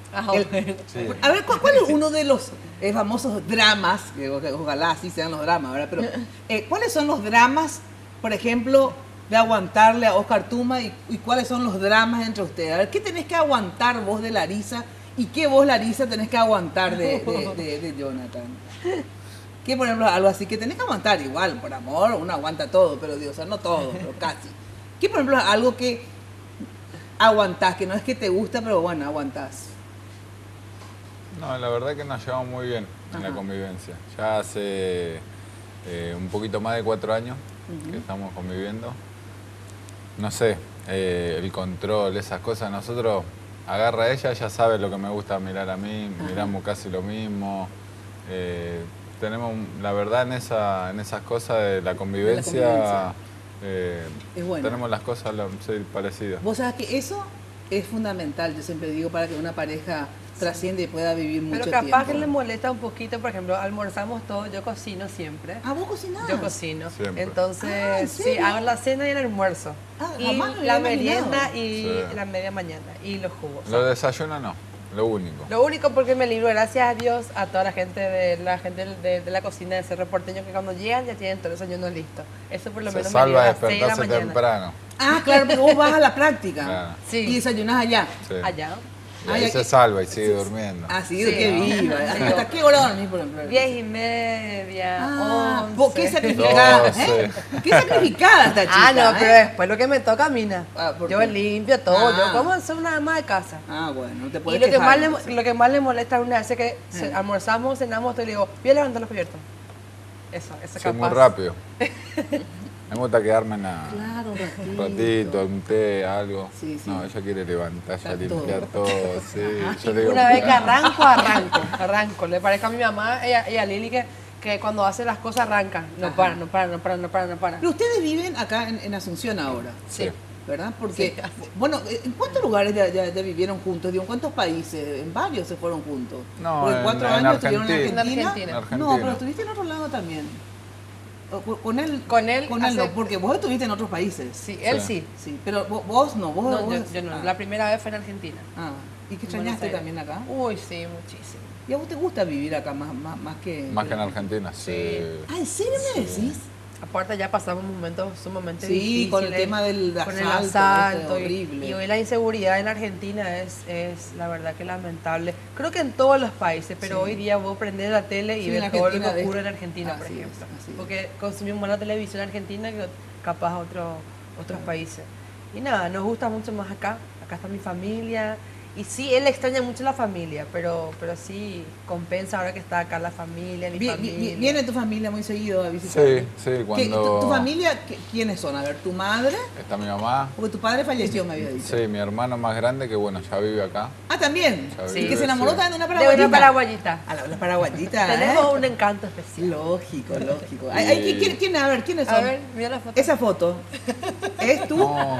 Sí. A ver, ¿cuál es uno de los famosos dramas? Que ojalá así sean los dramas, ¿verdad? Pero, ¿cuáles son los dramas, por ejemplo, de aguantarle a Oscar Tuma y cuáles son los dramas entre ustedes? A ver, ¿qué tenés que aguantar vos de Larisa y qué vos, Larisa, tenés que aguantar de Jonathan? ¿Qué, por ejemplo, algo así que tenés que aguantar igual, por amor, uno aguanta todo, pero Dios, o sea, no todo, pero casi. ¿Qué, por ejemplo, algo que aguantás, que no es que te gusta, pero bueno, aguantás? No, la verdad que nos llevamos muy bien en la convivencia. Ya hace un poquito más de 4 años que estamos conviviendo. No sé, el control, esas cosas. Nosotros agarra a ella sabe lo que me gusta mirar a mí, miramos casi lo mismo. Tenemos, la verdad, en esas cosas de la convivencia, Es bueno. tenemos las cosas parecidas. Vos sabés que eso es fundamental, yo siempre digo, para que una pareja trasciende y pueda vivir mucho Pero tiempo. capaz que le molesta un poquito, por ejemplo, almorzamos todos, yo cocino siempre. Ah, ¿vos cocinás? Yo cocino. Siempre. Entonces, Ah, ¿en sí, serio? hago la cena y el almuerzo. Y jamás me la había imaginado. merienda y Sí. la media mañana. Y los jugos. Lo desayuno no, lo único. Lo único porque me libro, gracias a Dios, a toda la gente de la cocina de Cerro Porteño, que cuando llegan ya tienen todo el desayuno listo. Eso por lo Se menos me salva libra a las 6 de la despertarse mañana. temprano. Ah, claro, pero vos vas a la práctica. Claro. Sí. Y desayunás allá. Sí. Allá. Y ahí se salva y sigue durmiendo. Ah, sí, Sí. qué viva. Sí. ¿Hasta qué hora dormís, por ejemplo? 10:30, Ah, 11. vos, qué sacrificada, 12. ¿eh? Qué sacrificada esta chica. Ah, no, ¿eh? pero después lo que me toca a mí, ¿no? ¿por Yo qué? limpio todo, Ah. yo como soy una ama de casa. Ah, bueno, no te Y puedes lo que, quejar, más le, entonces. lo que más le molesta a una vez es que almorzamos, cenamos, y le digo, voy a levantar los cubiertos. Eso Soy capaz. muy rápido. Me gusta quedarme en la... Claro, un ratito, un té, algo. Sí, sí. No, ella quiere levantar, ya Está limpiar todo. todo, sí. Yo le digo, Una vez que "Ah". arranco. Le parezco a mi mamá y a Lili que cuando hace las cosas arrancan. No para. Pero ustedes viven acá en Asunción ahora. Sí. ¿Verdad? Porque, Sí, así. bueno, ¿en cuántos lugares ya vivieron juntos? Digo, ¿en cuántos países? En varios se fueron juntos. No, Porque en- 4 en años estuvieron en Argentina. Argentina. En Argentina. No, pero estuviste en otro lado también. Con él hace- no, porque vos estuviste en otros países. Sí, él sí. Sí, pero vos no, vos... No, vos- yo no. ah. La primera vez fue en Argentina. Ah, ¿y qué En extrañaste Buenos también acá? Uy, sí, muchísimo. ¿Y a vos te gusta vivir acá más que...? Más que en Argentina, sí. Ah, ¿en serio me decís? Aparte ya pasamos momentos sumamente Sí, difíciles. con el tema del con el asalto, asalto este, horrible. y hoy la inseguridad en Argentina es la verdad que lamentable. Creo que en todos los países, pero Sí. hoy día vos prender la tele y Sí, en ver todo lo Argentina que ocurre ves- en Argentina, por así es, ejemplo. así es. Porque consumimos más la televisión argentina que capaz otros países. Y nada, nos gusta mucho más acá. Acá está mi familia Y sí, él extraña mucho la familia, pero sí compensa ahora que está acá la familia, mi familia. ¿Viene tu familia muy seguido a visitar? Sí, cuando... ¿Tu familia quiénes son? A ver, ¿tu madre? Está mi mamá. Porque tu padre falleció, me había dicho. Sí, mi hermano más grande que bueno, ya vive acá. Ah, ¿también? Sí. ¿Y que se enamoró también de una De paraguayita? una paraguayita. A la paraguayita, Tenemos un encanto especial. Lógico. Y- ¿Quiénes son? A ver, mira la foto. Esa foto. ¿Es tú? No.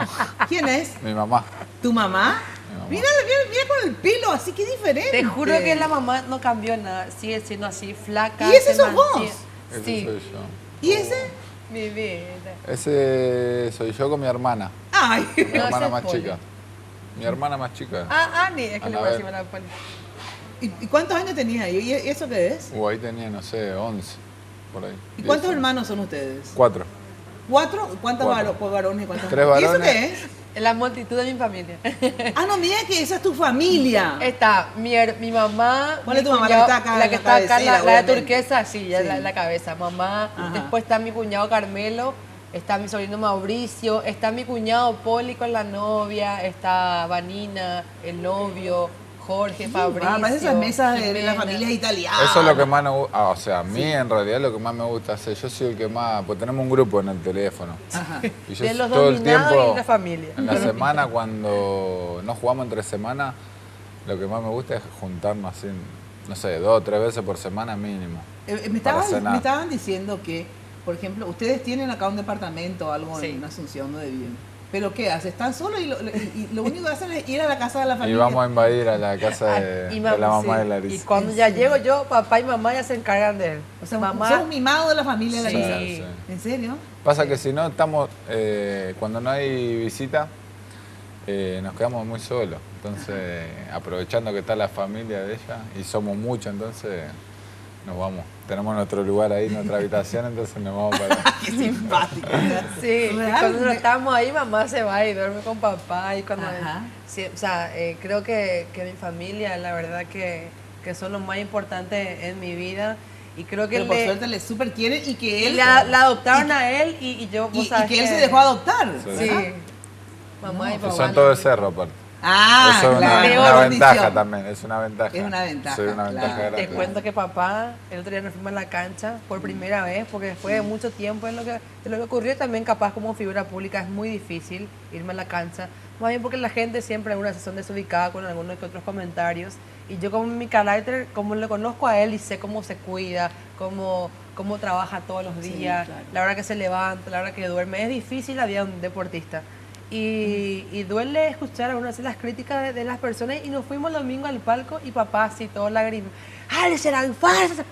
¿Quién es? Mi mamá. ¿Tu mamá? Mira con el pelo, así que diferente. Te juro que la mamá no cambió nada, sigue siendo así flaca. ¿Y ese se sos vos? mantiene- Ese Sí, soy yo. ¿Y ese? mi vida. Ese soy yo con mi hermana. Ay. Mi No hermana seas más poli. chica. Mi hermana más chica. Ani, es que le voy a decir a la poli. ¿Y cuántos años tenías ahí? ¿Y eso qué es? Ahí tenía, no sé, 11, por ahí. ¿Y cuántos 10. hermanos son ustedes? 4. ¿Cuatro? ¿Cuántos Cuatro. varones y cuántas 3 mujeres? ¿Y eso varones. qué es? La multitud de mi familia. Ah, no, mira que esa es tu familia. Está mi mamá. ¿Cuál es mi tu mamá? La que cuñado- está acá, La en que la está acá, cabecera, la de obviamente. turquesa, sí, ya Sí. La cabeza. Mamá. Ajá. Después está mi cuñado Carmelo. Está mi sobrino Mauricio. Está mi cuñado Poli con la novia. Está Vanina, el novio. Jorge, Fabricio. Parece esas mesas de Jimena. las familias italianas. Eso es lo que más nos gusta. O sea, a mí en realidad lo que más me gusta hacer. Yo soy el que más. Pues tenemos un grupo en el teléfono. Ajá. Y yo De los todo el dominados tiempo. y la familia. En la semana, cuando no jugamos entre semana, lo que más me gusta es juntarnos así, no sé, 2 o 3 veces por semana mínimo. Me para cenar. estaban diciendo que, por ejemplo, ustedes tienen acá un departamento o algo Sí. en Asunción donde viven. ¿Pero qué haces? ¿Están solos y lo único que hacen es ir a la casa de la Y familia? vamos a invadir a la casa de, Y de la mamá sí. de Larissa. Y cuando ya llego yo, papá y mamá ya se encargan de él. O sea, mamá. sos un mimado de la familia de Sí, la sí. ¿En serio? Pasa que si no estamos, cuando no hay visita, nos quedamos muy solos. Entonces, aprovechando que está la familia de ella, y somos muchos, entonces nos vamos. Tenemos nuestro lugar ahí, nuestra habitación, entonces nos vamos para allá. Qué simpático. Sí, y Real. cuando no estamos ahí, mamá se va y duerme con papá. Y cuando, Ajá. sí, o sea, creo que mi familia, la verdad que son lo más importante en mi vida. Y creo que Pero por suerte le súper quieren y que él... la adoptaron a él y yo, vos y sabés que él se dejó adoptar. Sí. ¿verdad? Mamá y Y papá. son todo de cerro, aparte. Ah, Eso es claro. una ventaja también, es una ventaja. Es una ventaja, Sí, una ventaja claro. grande. Te cuento que papá, el otro día nos fuimos a la cancha por primera vez, porque después de mucho tiempo, de lo que ocurrió también capaz como figura pública es muy difícil irme a la cancha, más bien porque la gente siempre en una sesión desubicada con algunos que otros comentarios, y yo como mi carácter, como lo conozco a él y sé cómo se cuida, cómo trabaja todos los días, claro. la hora que se levanta, la hora que duerme, es difícil la vida de un deportista. Y duele escuchar algunas de las críticas de las personas y nos fuimos el domingo al palco y papá así todo lágrimas. ¡Ay, serán falsas!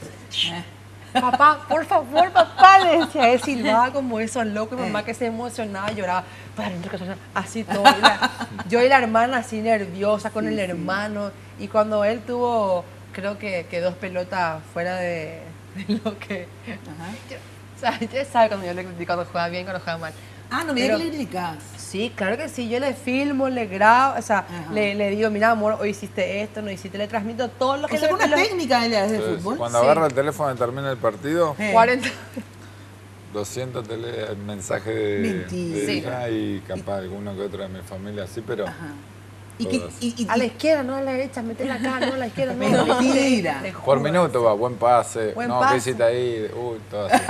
Papá, por favor, papá, le decía él, silbaba como eso loco y mamá que se emocionaba, lloraba. Así todo. Yo y la hermana así nerviosa con el hermano. Y cuando él tuvo, creo que 2 pelotas fuera de lo que... O sea, ya sabe cuando yo le critico cuando juega bien, cuando juega mal. Ah, no me digas que le criticas. Sí, claro que sí. Yo le filmo, le grabo, o sea, le digo, mira, amor, hoy hiciste esto, no hiciste, le transmito todo lo que... O sea, una técnica ella es de Entonces, fútbol. cuando Sí. agarra el teléfono y termina el partido, 40. 200 mensajes de Mentira. ella y capaz alguno que otro de mi familia así, pero ¿Y todas. A la izquierda, no a la derecha, metela acá, no a la izquierda, no. Mentira. Te juro. Por minuto va, buen pase. Buen no, pase. ¿qué hiciste ahí? Todo así.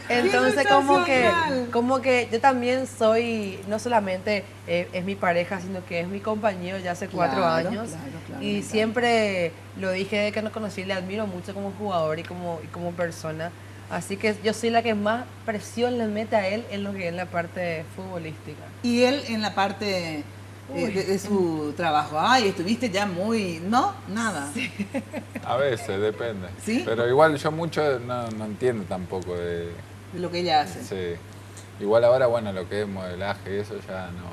Entonces sensacional. como que yo también soy, no solamente es mi pareja, sino que es mi compañero ya hace 4 Claro, años. claro, Y me siempre lo dije de que nos conocí, le admiro mucho como jugador y como persona. Así que yo soy la que más presión le mete a él en lo que es la parte futbolística. Y él en la parte de su trabajo. Ay, estuviste ya muy... ¿No? Nada. A veces, depende. ¿Sí? Pero igual yo mucho no entiendo tampoco de... De lo que ella hace. Sí. Igual ahora, bueno, lo que es modelaje y eso ya no...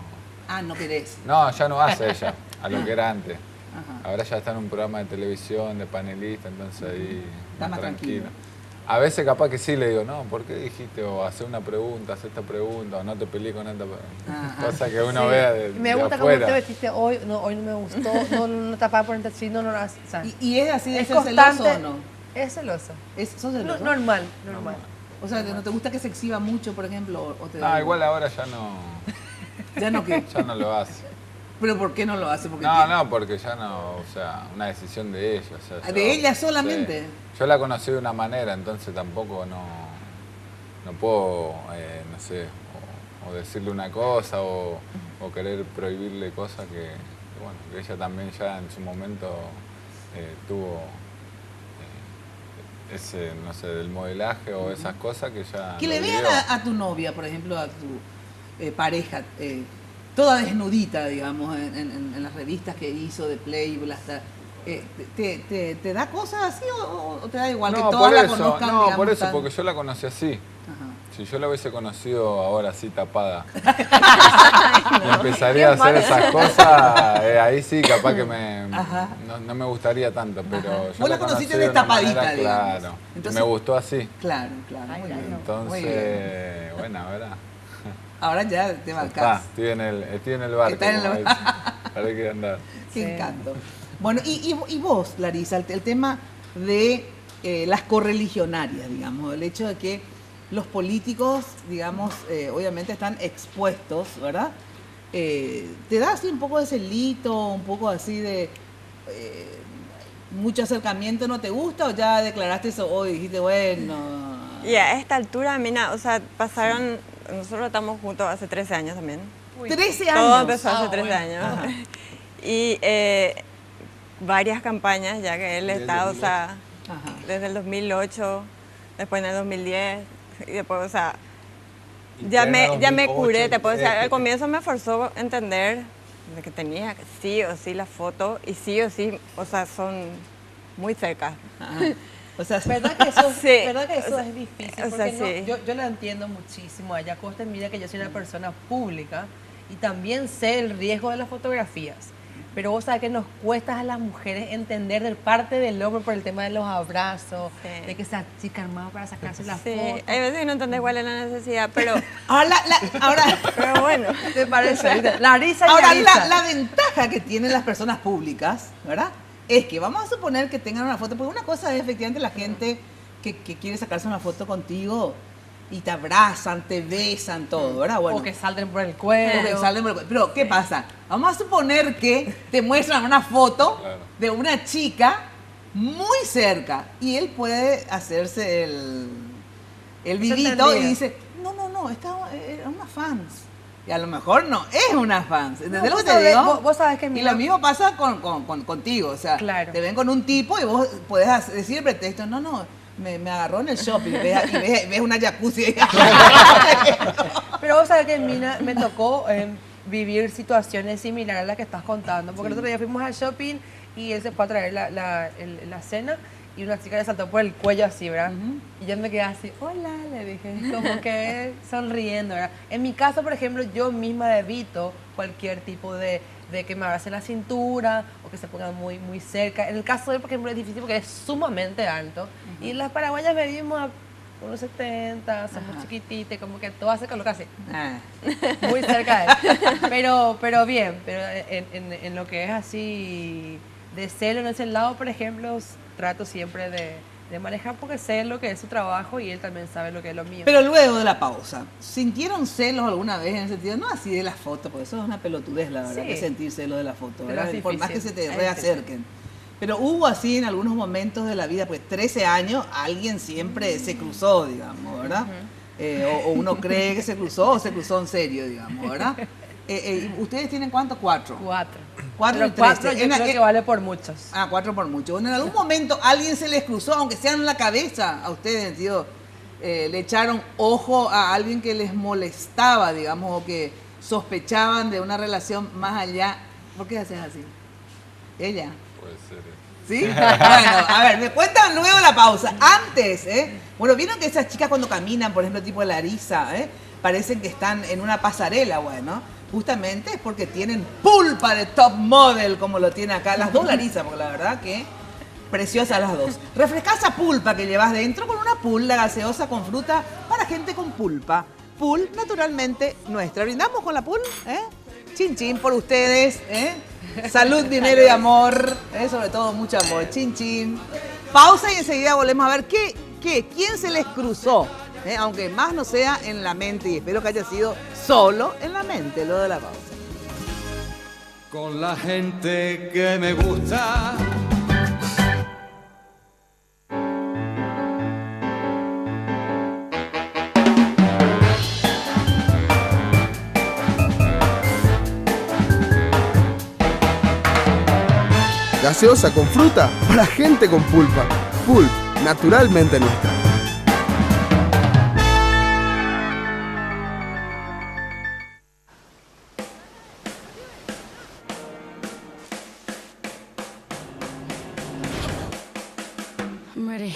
Ah, no querés. No, ya no hace ella, a lo que era antes. Ajá. Ahora ya está en un programa de televisión, de panelista, entonces ahí Está más tranquilo. A veces capaz que sí le digo, no, ¿por qué dijiste? O hacer una pregunta, hacer esta pregunta, o no te peleé con esta cosa que uno Sí. vea de, Me de gusta cómo afuera. te vestiste hoy, no, hoy no me gustó, no te vas a ponerte así, no, o sea, ¿Y es así de es ser constante. celoso o no? Es celoso. ¿Sos celoso? Normal. O sea, ¿no te gusta que se exhiba mucho, por ejemplo? O te Ah, igual ahora ya no... ¿Ya no qué? Ya no lo hace. ¿Pero por qué no lo hace? Porque No, porque ya no, o sea, una decisión de ella. O sea, ¿de ella solamente? Sí. Yo la conocí de una manera, entonces tampoco no puedo, no sé, o decirle una cosa o querer prohibirle cosas que, bueno, que ella también ya en su momento tuvo ese, no sé, del modelaje o esas cosas que ya... Que le vean a tu novia, por ejemplo, a tu pareja, toda desnudita, digamos, en las revistas que hizo de Playboy hasta... ¿te da cosas así o te da igual que todas la conozcan? No, digamos, por eso, porque yo la conocí así. Ajá. Si yo la hubiese conocido ahora así tapada y empezaría a hacer esas cosas, ahí sí capaz que no me gustaría tanto, pero yo vos la conociste destapadita, claro. Entonces, me gustó así. Claro. Entonces, bueno, ahora... Ahora ya te marcás. Estoy en el barco. Ahora hay que andar. Qué encanto. Bueno, y vos, Larisa, el tema de las correligionarias, digamos, el hecho de que los políticos, digamos, obviamente están expuestos, ¿verdad? ¿Te da así un poco de celito, un poco así de mucho acercamiento no te gusta o ya declaraste eso hoy? Dijiste, bueno... Y a esta altura, Mina, o sea, pasaron... Nosotros estamos juntos hace 13 años también. 13 años. Todo empezó hace 13 años. Ajá. Y varias campañas, ya que él está, o sea, desde el 2008, después en el 2010, y después, o sea, ya me curé, te puedo decir, al comienzo me forzó a entender de que tenía sí o sí la foto, y sí o sí, o sea, son muy cerca. O sea, ¿verdad que eso, sí, ¿verdad que eso es difícil? O sea, porque yo la entiendo muchísimo a ella Costa. Mira que yo soy una persona pública y también sé el riesgo de las fotografías. Pero vos sabés que nos cuesta a las mujeres entender de parte del hombre por el tema de los abrazos, de que esa chica armada para sacarse la foto. Hay veces que no entendés cuál es la necesidad, pero... Ahora pero bueno, ¿te parece? Larisa y ahora, Larisa. la ventaja que tienen las personas públicas, ¿verdad? Es que vamos a suponer que tengan una foto, porque una cosa es efectivamente la gente que quiere sacarse una foto contigo y te abrazan, te besan, todo, ¿verdad? Bueno, o que salten por el cuello. Pero, ¿qué pasa? Vamos a suponer que te muestran una foto de una chica muy cerca y él puede hacerse el vivito y dice, no, esta es una fans. Y a lo mejor no es una fan. ¿Entendés lo que te digo? Vos sabés que y lo mismo pasa contigo. O sea, te ven con un tipo y vos podés decir el pretexto, no, me agarró en el shopping y ves una jacuzzi. Pero vos sabés que en Mina me tocó vivir situaciones similares a las que estás contando. Porque el otro día fuimos al shopping y él se fue a traer la cena. Y una chica le saltó por el cuello así, ¿verdad? Y yo me quedé así, hola, le dije, como que sonriendo, ¿verdad? En mi caso, por ejemplo, yo misma evito cualquier tipo de que me abracen la cintura o que se pongan muy, muy cerca. En el caso de él, por ejemplo, es difícil porque es sumamente alto. Y las paraguayas medimos a unos 70, somos chiquititas, como que todo hace colocarse muy cerca de él. Pero bien, pero en lo que es así de celo en ese lado, por ejemplo, trato siempre de manejar porque sé lo que es su trabajo y él también sabe lo que es lo mío. Pero luego de la pausa, ¿sintieron celos alguna vez en el sentido, no así de la foto, porque eso es una pelotudez, la verdad, que sentir celos de la foto, ¿verdad? Por más que se te reacerquen. Pero hubo así en algunos momentos de la vida, pues 13 años, alguien siempre se cruzó, digamos, ¿verdad? O uno cree que se cruzó o se cruzó en serio, digamos, ¿verdad? ¿Ustedes tienen cuántos? 4. 4 y 13. Yo creo que vale por muchos. 4 por muchos. Bueno, en algún momento alguien se les cruzó, aunque sea en la cabeza, a ustedes, tío, le echaron ojo a alguien que les molestaba, digamos, o que sospechaban de una relación más allá. ¿Por qué haces así? Ella. Puede ser. ¿Sí? Bueno, a ver, me cuentan luego la pausa. Antes, bueno, vieron que esas chicas cuando caminan, por ejemplo, tipo Larisa, parecen que están en una pasarela, bueno. Justamente es porque tienen pulpa de top model, como lo tiene acá. Las dos Larisa, porque la verdad que preciosas las dos. Refrescá esa pulpa que llevas dentro con una pulpa gaseosa con fruta para gente con pulpa. Pul, naturalmente, nuestra. Brindamos con la pul, Chin chin por ustedes, Salud, dinero y amor, sobre todo mucho amor. Chin chin. Pausa y enseguida volvemos a ver quién se les cruzó. Aunque más no sea en la mente, y espero que haya sido solo en la mente lo de la pausa. con la gente que me gusta. Gaseosa con fruta para gente con pulpa. Pulp, naturalmente nuestra. I'm ready.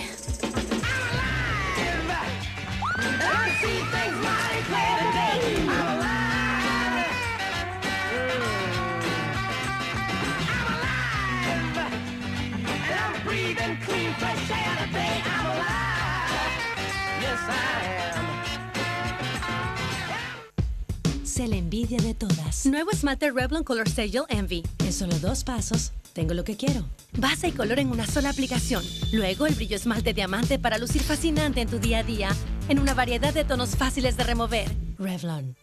Sé la envidia de todas. Nuevo esmalte Revlon Color Serial Envy. En solo 2 pasos, tengo lo que quiero. Base y color en una sola aplicación. Luego el brillo esmalte diamante para lucir fascinante en tu día a día. En una variedad de tonos fáciles de remover. Revlon.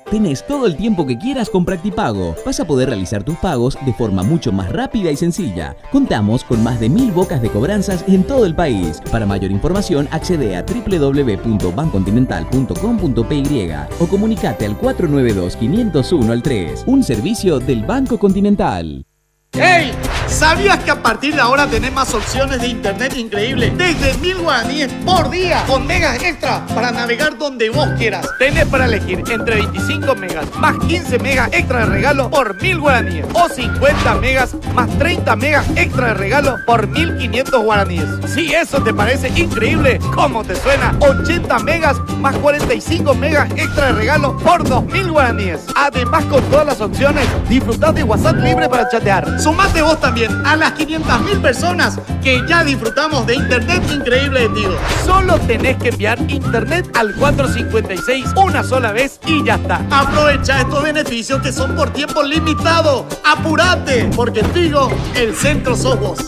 Tenés todo el tiempo que quieras con Practipago. Vas a poder realizar tus pagos de forma mucho más rápida y sencilla. Contamos con más de 1000 bocas de cobranzas en todo el país. Para mayor información accede a www.bancontinental.com.py o comunicate al 492-501-3. Un servicio del Banco Continental. ¡Hey! ¿Sabías que a partir de ahora tenés más opciones de internet increíbles? Desde 1000 guaraníes por día, con megas extra para navegar donde vos quieras. Tenés para elegir entre 25 megas más 15 megas extra de regalo por 1000 guaraníes. O 50 megas más 30 megas extra de regalo por 1500 guaraníes. Si eso te parece increíble, ¿cómo te suena? 80 megas más 45 megas extra de regalo por 2000 guaraníes. Además, con todas las opciones, disfrutás de WhatsApp libre para chatear. Sumate vos también a las 500.000 personas que ya disfrutamos de internet increíble de Tigo. Solo tenés que enviar internet al 456 una sola vez y ya está. Aprovecha estos beneficios que son por tiempo limitado. ¡Apurate! Porque en Tigo, el centro sos vos.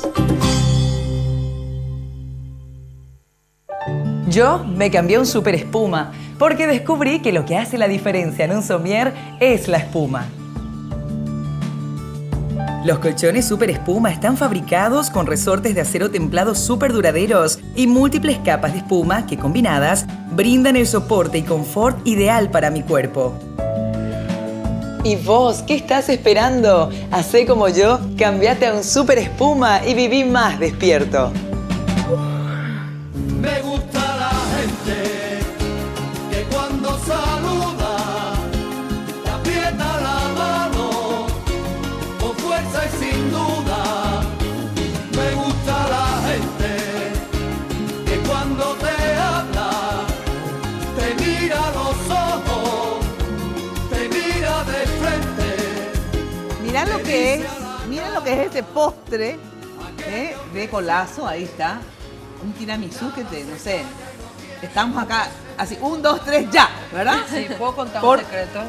Yo me cambié a un super espuma porque descubrí que lo que hace la diferencia en un somier es la espuma. Los colchones Super Espuma están fabricados con resortes de acero templado súper duraderos y múltiples capas de espuma que combinadas brindan el soporte y confort ideal para mi cuerpo. ¿Y vos qué estás esperando? Hacé como yo, cambiate a un Super Espuma y viví más despierto. Me gusta la gente que cuando saluda te aprieta la mano con fuerza y sin duda. Me gusta la gente que cuando te habla te mira a los ojos, te mira de frente. Mirá lo que es este postre de Colazo, ahí está. Un tiramisú que no sé, estamos acá, así, 1, 2, 3, ya, ¿verdad? Sí, ¿puedo contar un secreto?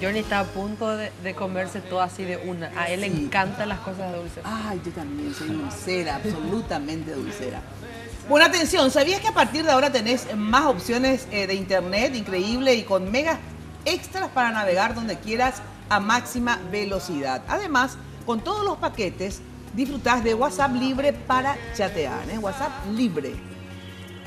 Johnny está a punto de comerse todo así de una. A él le encantan las cosas dulces. Ay, yo también soy dulcera, absolutamente dulcera. Bueno, atención, ¿sabías que a partir de ahora tenés más opciones de internet increíble y con megas extras para navegar donde quieras a máxima velocidad? Además, con todos los paquetes, disfrutás de WhatsApp libre para chatear, WhatsApp libre.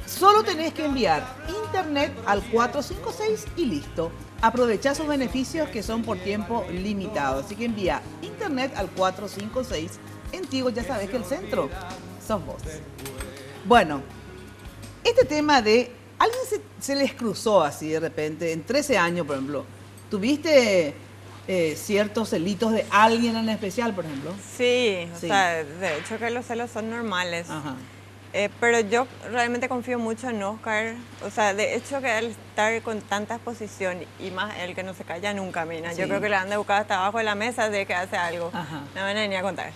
Solo tenés que enviar internet al 456 y listo. Aprovecha sus beneficios que son por tiempo limitado. Así que envía internet al 456. En Tigo ya sabes que el centro sos vos. Bueno, este tema de... Alguien se les cruzó así de repente, en 13 años, por ejemplo. ¿Tuviste ciertos celitos de alguien en especial, por ejemplo? Sí, o sea, de hecho que los celos son normales. Ajá. Pero yo realmente confío mucho en Oscar. O sea, de hecho que él estar con tanta exposición y más él que no se calla nunca, mina. Sí. Yo creo que le han de buscar hasta abajo de la mesa de que hace algo. Ajá. Me van a venir a contar.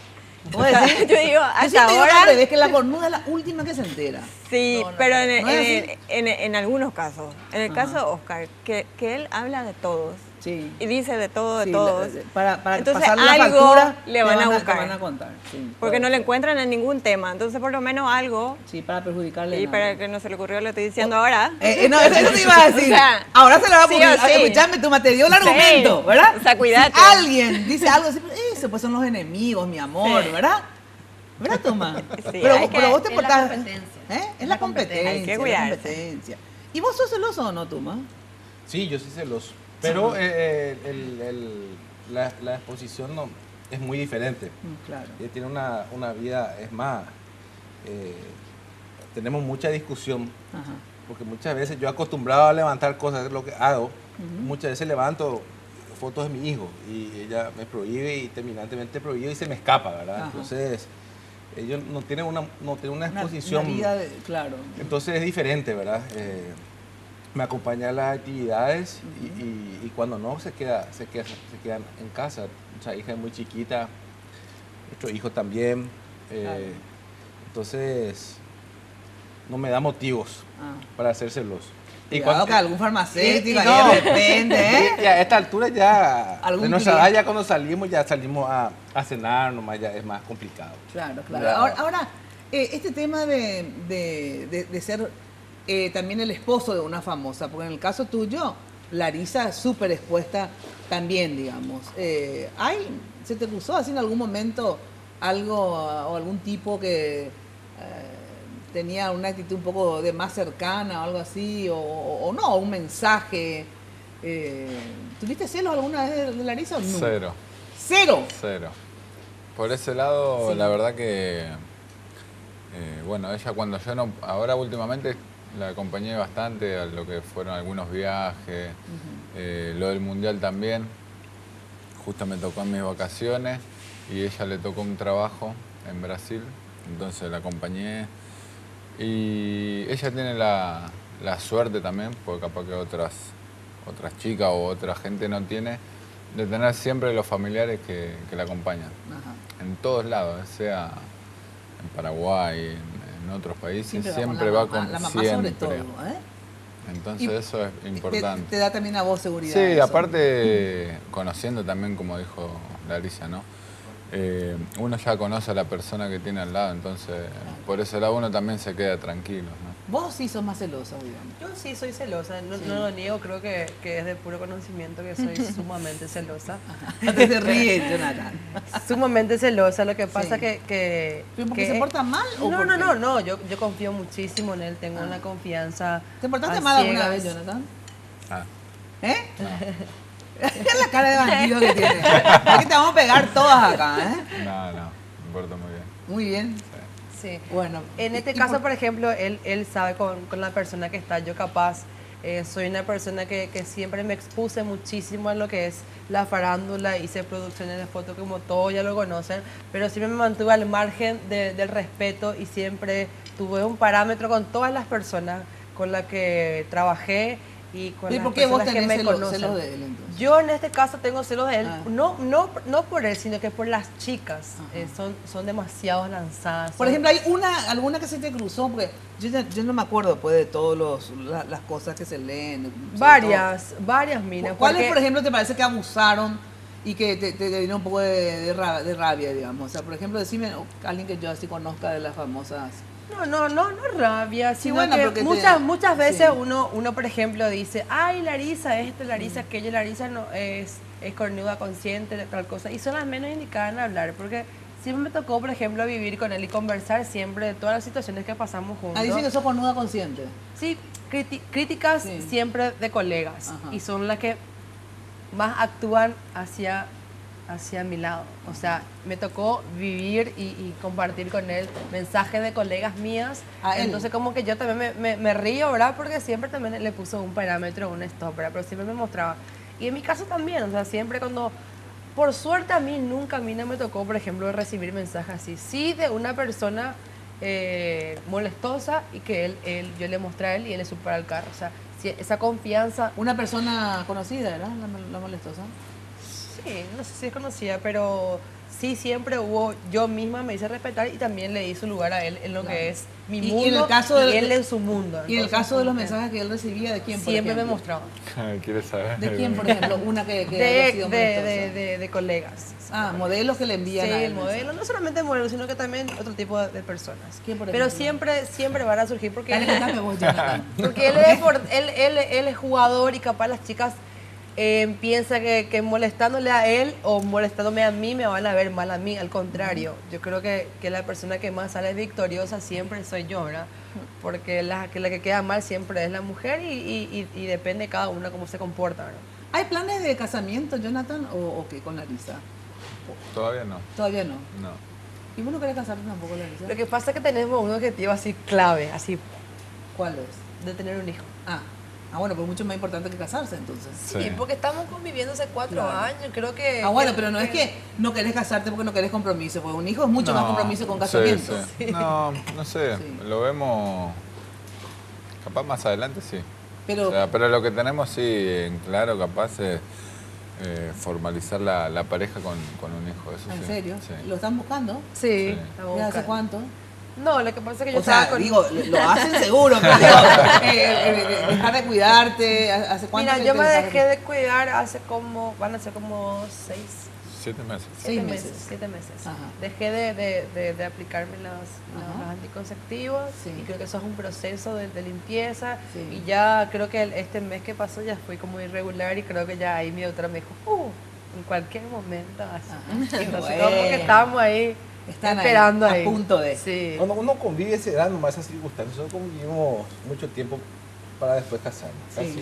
¿Vos decís? Yo digo, Yo hasta siempre digo ahora... al revés, que la cornuda es la última que se entera. Sí, No, no, pero ¿no es así? en algunos casos. En el caso de Oscar, que él habla de todos. Sí. Y dice de todo, de Sí, todos. para Entonces pasarle la algo factura, le van a te buscar. van a contar. Sí, Porque no le encuentran en ningún tema. Entonces, por lo menos algo. Sí, para perjudicarle. Y para que no se le ocurrió, le estoy diciendo ahora. No, eso te iba a decir. O sea, ahora se le va a sí ocurrir. o sí. Escuchame, tú te dio el Sí. argumento, ¿verdad? O sea, cuídate. Si alguien dice algo así, eso pues son los enemigos, mi amor, Sí. ¿verdad? ¿Verdad, Tomás? Sí, pero vos te es la portás. competencia. ¿Eh? Es la competencia. Hay que la cuidarse. competencia. ¿Y vos sos celoso o no, Tomás? Sí, yo soy celoso. Pero la exposición no, es muy diferente. Claro. Ella tiene una vida, es más, tenemos mucha discusión. Ajá. Porque muchas veces yo acostumbrado a levantar cosas, es lo que hago. Muchas veces levanto fotos de mi hijo y ella me prohíbe y terminantemente prohíbe y se me escapa, ¿verdad? Ajá. Entonces, ellos no tienen una exposición. Una vida claro. Entonces es diferente, ¿verdad? Me acompaña a las actividades y cuando no se quedan en casa. Nuestra hija es muy chiquita, nuestro hijo también. Entonces no me da motivos para hacer celoso. Cuidado que algún farmacéutico ahí no, de repente, y a esta altura ya, Algún de nuestra cliente. edad, ya cuando salimos a cenar, nomás ya es más complicado. Claro, claro. Ya. Ahora, este tema de ser también el esposo de una famosa, porque en el caso tuyo, Larisa es súper expuesta también, digamos. ¿Se te cruzó así en algún momento algo o algún tipo que tenía una actitud un poco de más cercana o algo así, o no, un mensaje? ¿Tuviste celos alguna vez de Larisa o no? Cero. ¿Cero? Cero. Por ese lado, Sí. la verdad que, bueno, ella cuando yo no, ahora últimamente la acompañé bastante a lo que fueron algunos viajes, lo del mundial también, justo me tocó en mis vacaciones y ella le tocó un trabajo en Brasil, entonces la acompañé y ella tiene la suerte también, porque capaz que otras chicas o otra gente no tiene, de tener siempre los familiares que la acompañan. Ajá. En todos lados, sea en Paraguay, en otros países, siempre la va mamá, con la mamá siempre. sobre todo, ¿eh? Entonces Y eso es importante. Te da también a vos seguridad. Sí, eso. aparte conociendo también, como dijo Larisa, ¿no? Uno ya conoce a la persona que tiene al lado, entonces por ese lado uno también se queda tranquilo, ¿no? Vos sí sos más celosa, digamos. Yo sí soy celosa, no, Sí. no lo niego, creo que es de puro conocimiento que soy sumamente celosa. Te se ríe, Jonathan. Sumamente celosa, lo que pasa Sí. que ¿Pero porque que- se porta mal o No, por no, qué? no, no, yo confío muchísimo en él, tengo una confianza. ¿Te portaste a mal alguna vez, ciegas. Jonathan? Ah, ¿Eh? Es la cara de bandido que tiene. Aquí te vamos a pegar todas acá, ¿eh? no, me importa muy bien. Muy bien. Sí. Bueno. En este y caso, por ejemplo, él sabe con la persona que está. Yo capaz soy una persona que siempre me expuse muchísimo a lo que es la farándula, hice producciones de fotos como todos ya lo conocen, pero siempre me mantuve al margen del respeto y siempre tuve un parámetro con todas las personas con las que trabajé y con ¿Y las por qué vos personas que tenés me celos conocen. de él, entonces? Yo en este caso tengo celos de él, Ah. no por él, sino que por las chicas. Son demasiado lanzadas. Por son- ejemplo, ¿hay alguna que se te cruzó? Porque yo no me acuerdo pues, de todas las cosas que se leen. sobre Varias minas. todo. ¿Cuáles, porque- por ejemplo, te parece que abusaron y que te dieron un poco de rabia, digamos? O sea, por ejemplo, decime alguien que yo así conozca de las famosas. No rabia, sino bueno, que porque muchas veces sí. uno, por ejemplo, dice, ay, Larisa esto, Larisa aquello, Larisa no es cornuda consciente de tal cosa, y son las menos indicadas en hablar, porque siempre me tocó, por ejemplo, vivir con él y conversar siempre de todas las situaciones que pasamos juntos. Ah, dicen que sos cornuda consciente. Sí, críticas Sí. siempre de colegas, Ajá. y son las que más actúan hacia mi lado. O sea, me tocó vivir y compartir con él mensajes de colegas mías. A él. Entonces como que yo también me río, ¿verdad? Porque siempre también le puso un parámetro, un stop, ¿verdad? Pero siempre me mostraba. Y en mi caso también, o sea, siempre cuando... Por suerte a mí no me tocó, por ejemplo, recibir mensajes así. Sí de una persona molestosa y que yo le mostré a él y él le supo al carro. O sea, esa confianza... Una persona conocida, ¿verdad? La molestosa. Sí, no sé si es conocida, pero sí siempre hubo, yo misma me hice respetar y también le di su lugar a él en lo que es mi mundo en el caso y él en su mundo. Y en el caso de los mensajes que él recibía, ¿de quién, por siempre ejemplo? me mostraba. ¿Quieres saber? ¿De quién, por ejemplo? Una que haya sido de colegas. Ah, modelos que le envían a él. Sí, modelos, no solamente modelos, sino que también otro tipo de personas. ¿Quién, por Pero ejemplo? siempre van a surgir porque Dale, contame vos, Jonathan. porque él es jugador y capaz las chicas piensan que molestándole a él o molestándome a mí me van a ver mal a mí. Al contrario, yo creo que la persona que más sale victoriosa siempre soy yo, ¿verdad? Porque la que queda mal siempre es la mujer y depende cada una cómo se comporta, ¿verdad? ¿Hay planes de casamiento, Jonathan, o qué con Larisa? Todavía no. Todavía no. No. ¿Y vos no querés casarte tampoco, Larisa? Lo que pasa es que tenemos un objetivo así clave, así. ¿Cuál es? De tener un hijo. Ah, bueno, pues mucho más importante que casarse, entonces. Sí, porque estamos conviviendo hace 4 años, creo que... Ah, bueno, pero no es que no querés casarte porque no querés compromiso, porque un hijo es mucho más compromiso con casamiento. Sí. No sé, lo vemos capaz más adelante, sí. Pero lo que tenemos, sí, en claro, capaz es formalizar la pareja con un hijo. Eso ¿En sí. serio? Sí. ¿Lo están buscando? Sí. ¿Ya hace cuánto? No, lo que pasa es que yo o sea, estaba con... digo, lo hacen seguro, pero digo, dejar de cuidarte, ¿hace cuánto? Mira, yo me dejé de cuidar van a ser como 7 meses. 7 meses. Ajá. Dejé de aplicarme los anticonceptivos y creo que eso es un proceso de limpieza y ya creo que este mes que pasó ya fui como irregular y creo que ya ahí mi doctora me dijo, en cualquier momento, así. Entonces, como que estábamos ahí. Están esperando ahí, a punto de. Sí. Cuando uno convive se dan nomás esas circunstancias. Nosotros convivimos mucho tiempo para después casarnos. Casi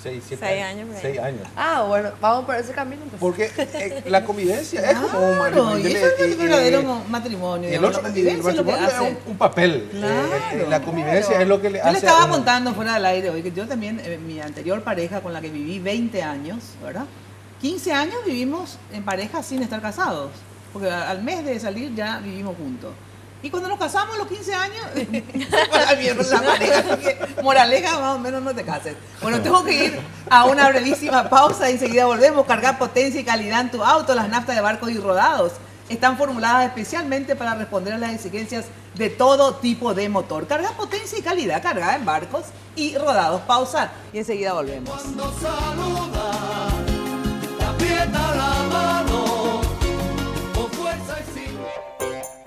6 años. 6 años. Ah, bueno, vamos por ese camino. Pues. Porque la convivencia es como un matrimonio. Y eso es el verdadero matrimonio. Y el matrimonio es un papel. Claro, la convivencia es lo que le hace. Yo le estaba contando fuera del aire hoy que yo también, mi anterior pareja con la que viví 20 años, ¿verdad? 15 años vivimos en pareja sin estar casados. Porque al mes de salir ya vivimos juntos. Y cuando nos casamos a los 15 años, para mierda la pareja. Así que, moraleja, más o menos no te cases. Bueno, tengo que ir a una brevísima pausa y enseguida volvemos. Cargar potencia y calidad en tu auto. Las naftas de Barcos y Rodados están formuladas especialmente para responder a las exigencias de todo tipo de motor. Carga potencia y calidad, cargada en Barcos y Rodados. Pausa y enseguida volvemos. Cuando saluda, te aprieta la mano.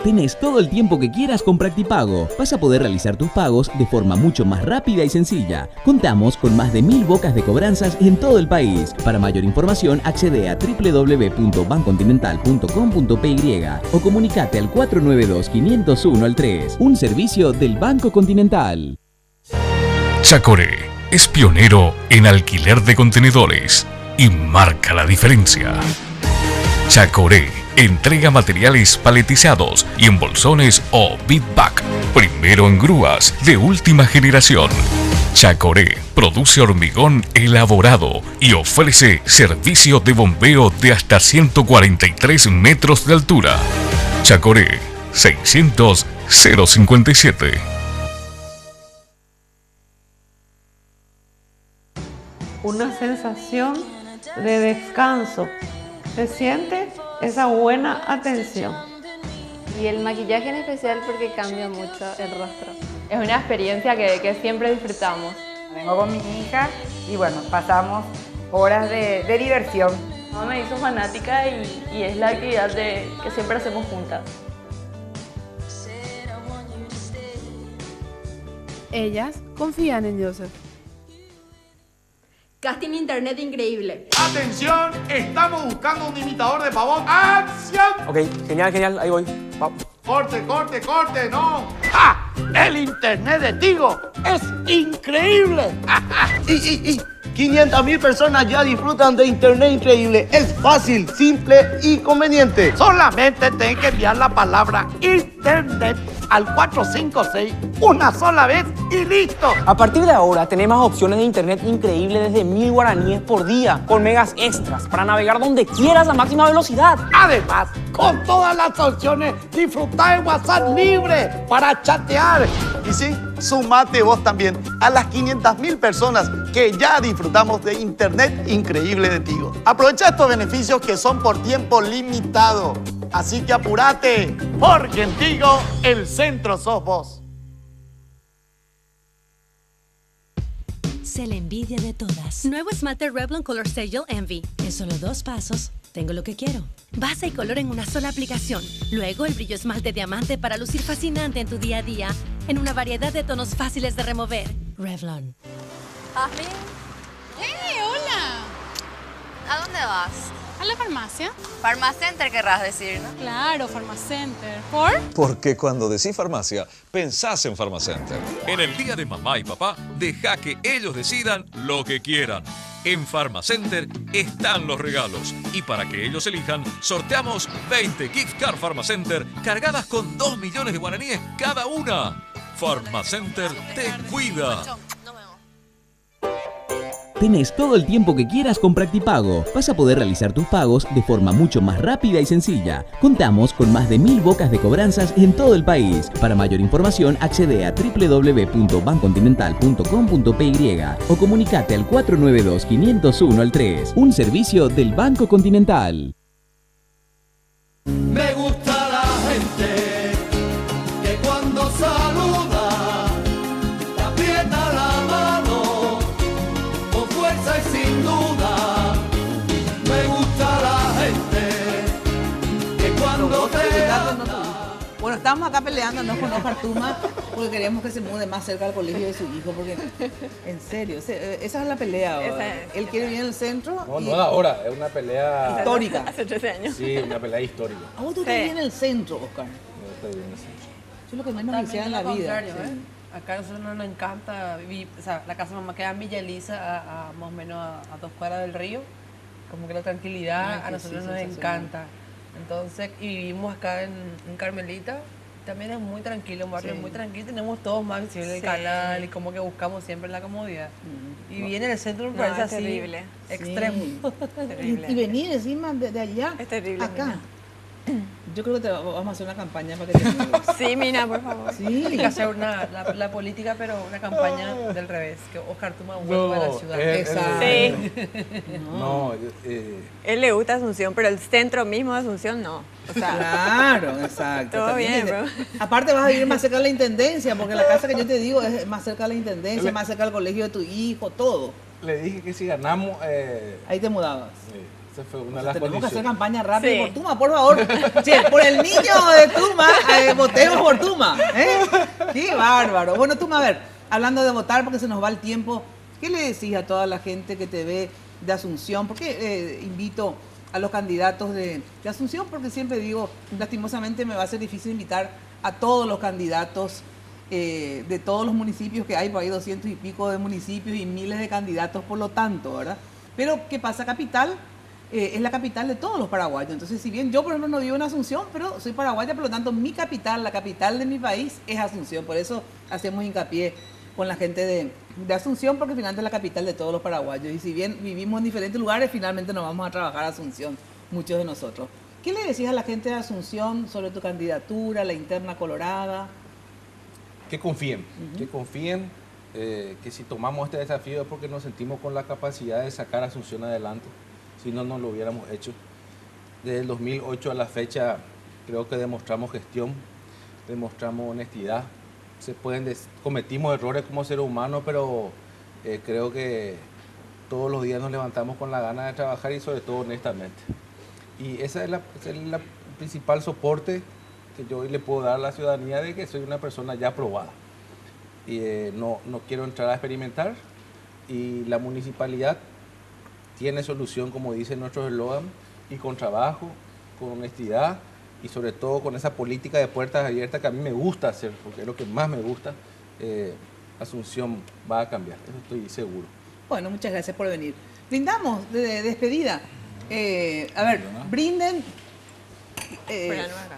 Tenés todo el tiempo que quieras con Practipago. Vas a poder realizar tus pagos de forma mucho más rápida y sencilla. Contamos con más de 1000 bocas de cobranzas en todo el país. Para mayor información, accede a www.bancontinental.com.py o comunicate al 492-501-3. Un servicio del Banco Continental. Chacoré es pionero en alquiler de contenedores y marca la diferencia. Chacoré entrega materiales paletizados y en bolsones o bit-back. Primero en grúas de última generación. Chacoré produce hormigón elaborado y ofrece servicio de bombeo de hasta 143 metros de altura. Chacoré 600 057. Una sensación de descanso. Se siente esa buena atención. Y el maquillaje en especial porque cambia mucho el rostro. Es una experiencia que siempre disfrutamos. Vengo con mi hija y bueno, pasamos horas de diversión. Mi mamá me hizo fanática y es la actividad que siempre hacemos juntas. Ellas confían en Joseph. Casting internet increíble. Atención, estamos buscando un imitador de pavón. ¡Acción! Ok, genial, ahí voy. Corte, no. ¡Ja! El internet de Tigo es increíble. Y 500.000 personas ya disfrutan de internet increíble. Es fácil, simple y conveniente. Solamente tenés que enviar la palabra internet al 456 una sola vez y listo. A partir de ahora tenemos opciones de internet increíbles desde 1000 guaraníes por día, con megas extras para navegar donde quieras a máxima velocidad. Además, con todas las opciones, disfrutar de WhatsApp libre para chatear. Y sí, sumate vos también a las 500.000 personas que ya disfrutamos de internet increíble de Tigo. Aprovecha estos beneficios que son por tiempo limitado. Así que apúrate, porque en Tigo el centro sos vos. Sé la envidia de todas. Nuevo esmalte Revlon Color Stay Envy. En solo 2 pasos, tengo lo que quiero. Base y color en una sola aplicación. Luego el brillo esmalte diamante para lucir fascinante en tu día a día, en una variedad de tonos fáciles de remover. Revlon. Jasmine. ¡Hey, hola! ¿A dónde vas? ¿A la farmacia? Pharmacenter querrás decir, ¿no? Claro, Pharmacenter. ¿Por? Porque cuando decís farmacia, pensás en Pharmacenter. En el día de mamá y papá, deja que ellos decidan lo que quieran. En Pharmacenter están los regalos. Y para que ellos elijan, sorteamos 20 gift card Pharmacenter cargadas con 2 millones de guaraníes cada una. Pharmacenter te cuida. Tenés todo el tiempo que quieras con Practipago. Vas a poder realizar tus pagos de forma mucho más rápida y sencilla. Contamos con más de 1000 bocas de cobranzas en todo el país. Para mayor información, accede a www.bancontinental.com.py o comunicate al 492-501-3. Un servicio del Banco Continental. Me gusta la gente que cuando saluda te aprieta la mano con fuerza y sin duda. Me gusta la gente que cuando te Bueno, estamos acá peleándonos con Oscar Tuma porque queremos que se mude más cerca al colegio de su hijo, porque en serio, esa es la pelea ahora. Él quiere vivir en el centro. No, no es ahora, es una pelea histórica. Hace 13 años. Sí, una pelea histórica. ¿A vos tú te vives en el centro, Oscar? Yo estoy en el centro. Yo lo que menos También quisiera en la lo vida. contrario, ¿eh? Acá a nosotros nos encanta vivir, o sea, la casa de mamá queda en Villa Elisa, a más o menos a 2 cuadras del río. Como que la tranquilidad a nosotros nos encanta. Entonces, y vivimos acá en Carmelita. También es muy tranquilo, un barrio muy tranquilo. Tenemos todo más visible del canal y como que buscamos siempre la comodidad. Y viene en el centro me parece así, terrible. extremo. Terrible. Y venir encima de allá, Es terrible. acá. Mina. Yo creo que vamos a hacer una campaña para que te mudes. Sí, Mina, por favor. Sí. Hay que hacer la política, pero una campaña del revés, que Oscar Tuma vuelva a la ciudad. Exacto. Sí. No, Él le gusta Asunción, pero el centro mismo de Asunción no. O sea, Claro, exacto. todo También bien, dice- bro. Aparte vas a vivir más cerca de la intendencia, porque la casa que yo te digo es más cerca de la intendencia, más cerca del colegio de tu hijo, todo. le dije que si ganamos... Ahí te mudabas. Sí, esa fue una de las Tenemos que hacer condiciones. campaña rápida Sí. por Tuma, por favor. Sí, por el niño de Tuma, votemos por Tuma. Qué bárbaro. Bueno, Tuma, a ver, hablando de votar, porque se nos va el tiempo, ¿qué le decís a toda la gente que te ve de Asunción? Porque invito a los candidatos de Asunción, porque siempre digo, lastimosamente me va a ser difícil invitar a todos los candidatos de todos los municipios que hay, por ahí 200 y pico de municipios y miles de candidatos, por lo tanto, ¿verdad? Pero, ¿qué pasa? Capital es la capital de todos los paraguayos. Entonces, si bien yo, por ejemplo, no vivo en Asunción, pero soy paraguaya, por lo tanto, mi capital, la capital de mi país, es Asunción. Por eso hacemos hincapié con la gente de Asunción, porque finalmente es la capital de todos los paraguayos. Y si bien vivimos en diferentes lugares, finalmente nos vamos a trabajar a Asunción, muchos de nosotros. ¿Qué le decís a la gente de Asunción sobre tu candidatura, la interna colorada? Que confíen, que si tomamos este desafío es porque nos sentimos con la capacidad de sacar a Asunción adelante, si no, no lo hubiéramos hecho. Desde el 2008 a la fecha creo que demostramos gestión, demostramos honestidad, cometimos errores como seres humanos, pero creo que todos los días nos levantamos con la gana de trabajar y sobre todo honestamente. Y ese es el principal soporte que yo hoy le puedo dar a la ciudadanía, de que soy una persona ya aprobada. Y no quiero entrar a experimentar, y la municipalidad tiene solución, como dice nuestro eslogan, y con trabajo, con honestidad y sobre todo con esa política de puertas abiertas que a mí me gusta hacer, porque es lo que más me gusta. Asunción va a cambiar, eso estoy seguro. Bueno, muchas gracias por venir. Brindamos de despedida. A ver, brinden.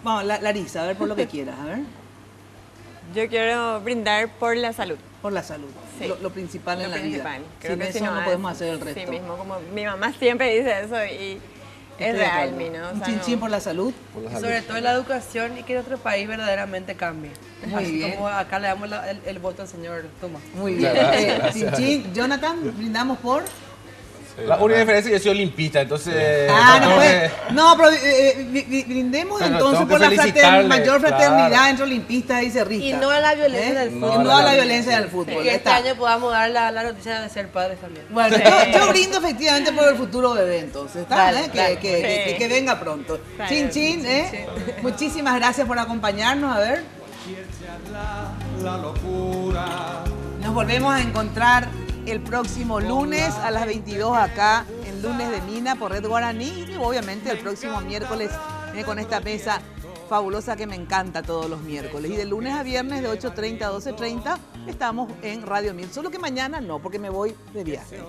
Vamos, Larisa, a ver por lo que quieras, a ver. Yo quiero brindar por la salud. Por la salud, Sí. lo principal en la vida. Creo Sin que eso si no es- podemos hacer el resto. Sí mismo, como mi mamá siempre dice eso y Estoy es de real, acuerdo. Mino. o Un sea, chin chin no- por la salud. Y sobre todo en la educación y que nuestro país verdaderamente cambie. Muy Así bien. como acá le damos el voto al señor Tomás. Muy bien. Chin chin. Jonathan, brindamos por... La única diferencia es que yo soy olimpista, entonces... Ah, no, entonces, pues, no, pero brindemos Pero entonces tengo que por la felicitarle, mayor fraternidad claro. entre olimpistas y cerristas. Y no a la violencia ¿Eh? del fútbol. Y no a la violencia del fútbol. Y que ya este está. año podamos dar la noticia de ser padres también. Bueno, yo brindo efectivamente por el futuro bebé, entonces, ¿está? Dale, ¿Eh? dale. Que venga pronto. Dale, Chin, chin, ¿eh? Muchísimas gracias por acompañarnos, a ver. La locura. Nos volvemos a encontrar el próximo lunes a las 22 acá en Lunes de Mina por Red Guaraní y obviamente el próximo miércoles con esta mesa fabulosa que me encanta todos los miércoles. Y de lunes a viernes de 8:30 a 12:30 estamos en Radio 1000. Solo que mañana no, porque me voy de viaje.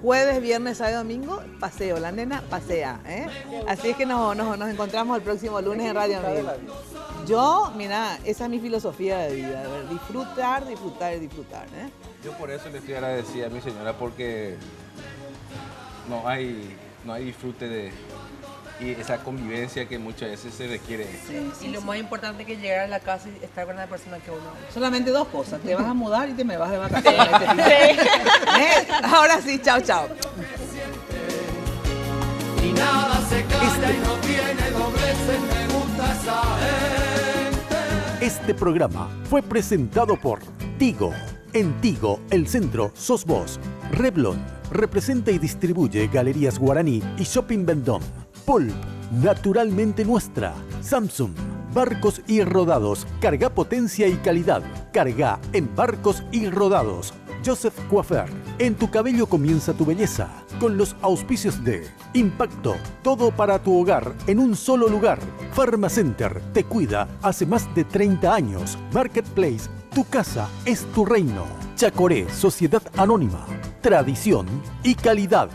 Jueves, viernes, sábado y domingo, paseo. La nena pasea. ¿Eh? Así es que nos encontramos el próximo lunes en Radio 1000. Yo, mira, esa es mi filosofía de vida. A ver, disfrutar, disfrutar y disfrutar. ¿Eh? Yo por eso le estoy agradecida a mi señora porque no hay disfrute de y esa convivencia que muchas veces se requiere. Y lo más importante es que llegar a la casa y estar con la persona que uno ama. Solamente dos cosas, te vas a mudar y te me vas de vacaciones. Este fin de- ¿Eh? Ahora sí, chao, chao. Y nada se calla y no tiene dobleces, me gusta esa gente. Este programa fue presentado por Tigo. En Tigo, el centro sos vos. Revlon representa y distribuye Galerías Guaraní y Shopping Vendôme. Pulp, naturalmente nuestra. Samsung, barcos y rodados. Carga potencia y calidad. Carga en barcos y rodados. Joseph Coiffeur. En tu cabello comienza tu belleza. Con los auspicios de Impacto. Todo para tu hogar en un solo lugar. Pharmacenter. Te cuida hace más de 30 años. Marketplace. Tu casa es tu reino. Chacoré, Sociedad Anónima. Tradición y calidad.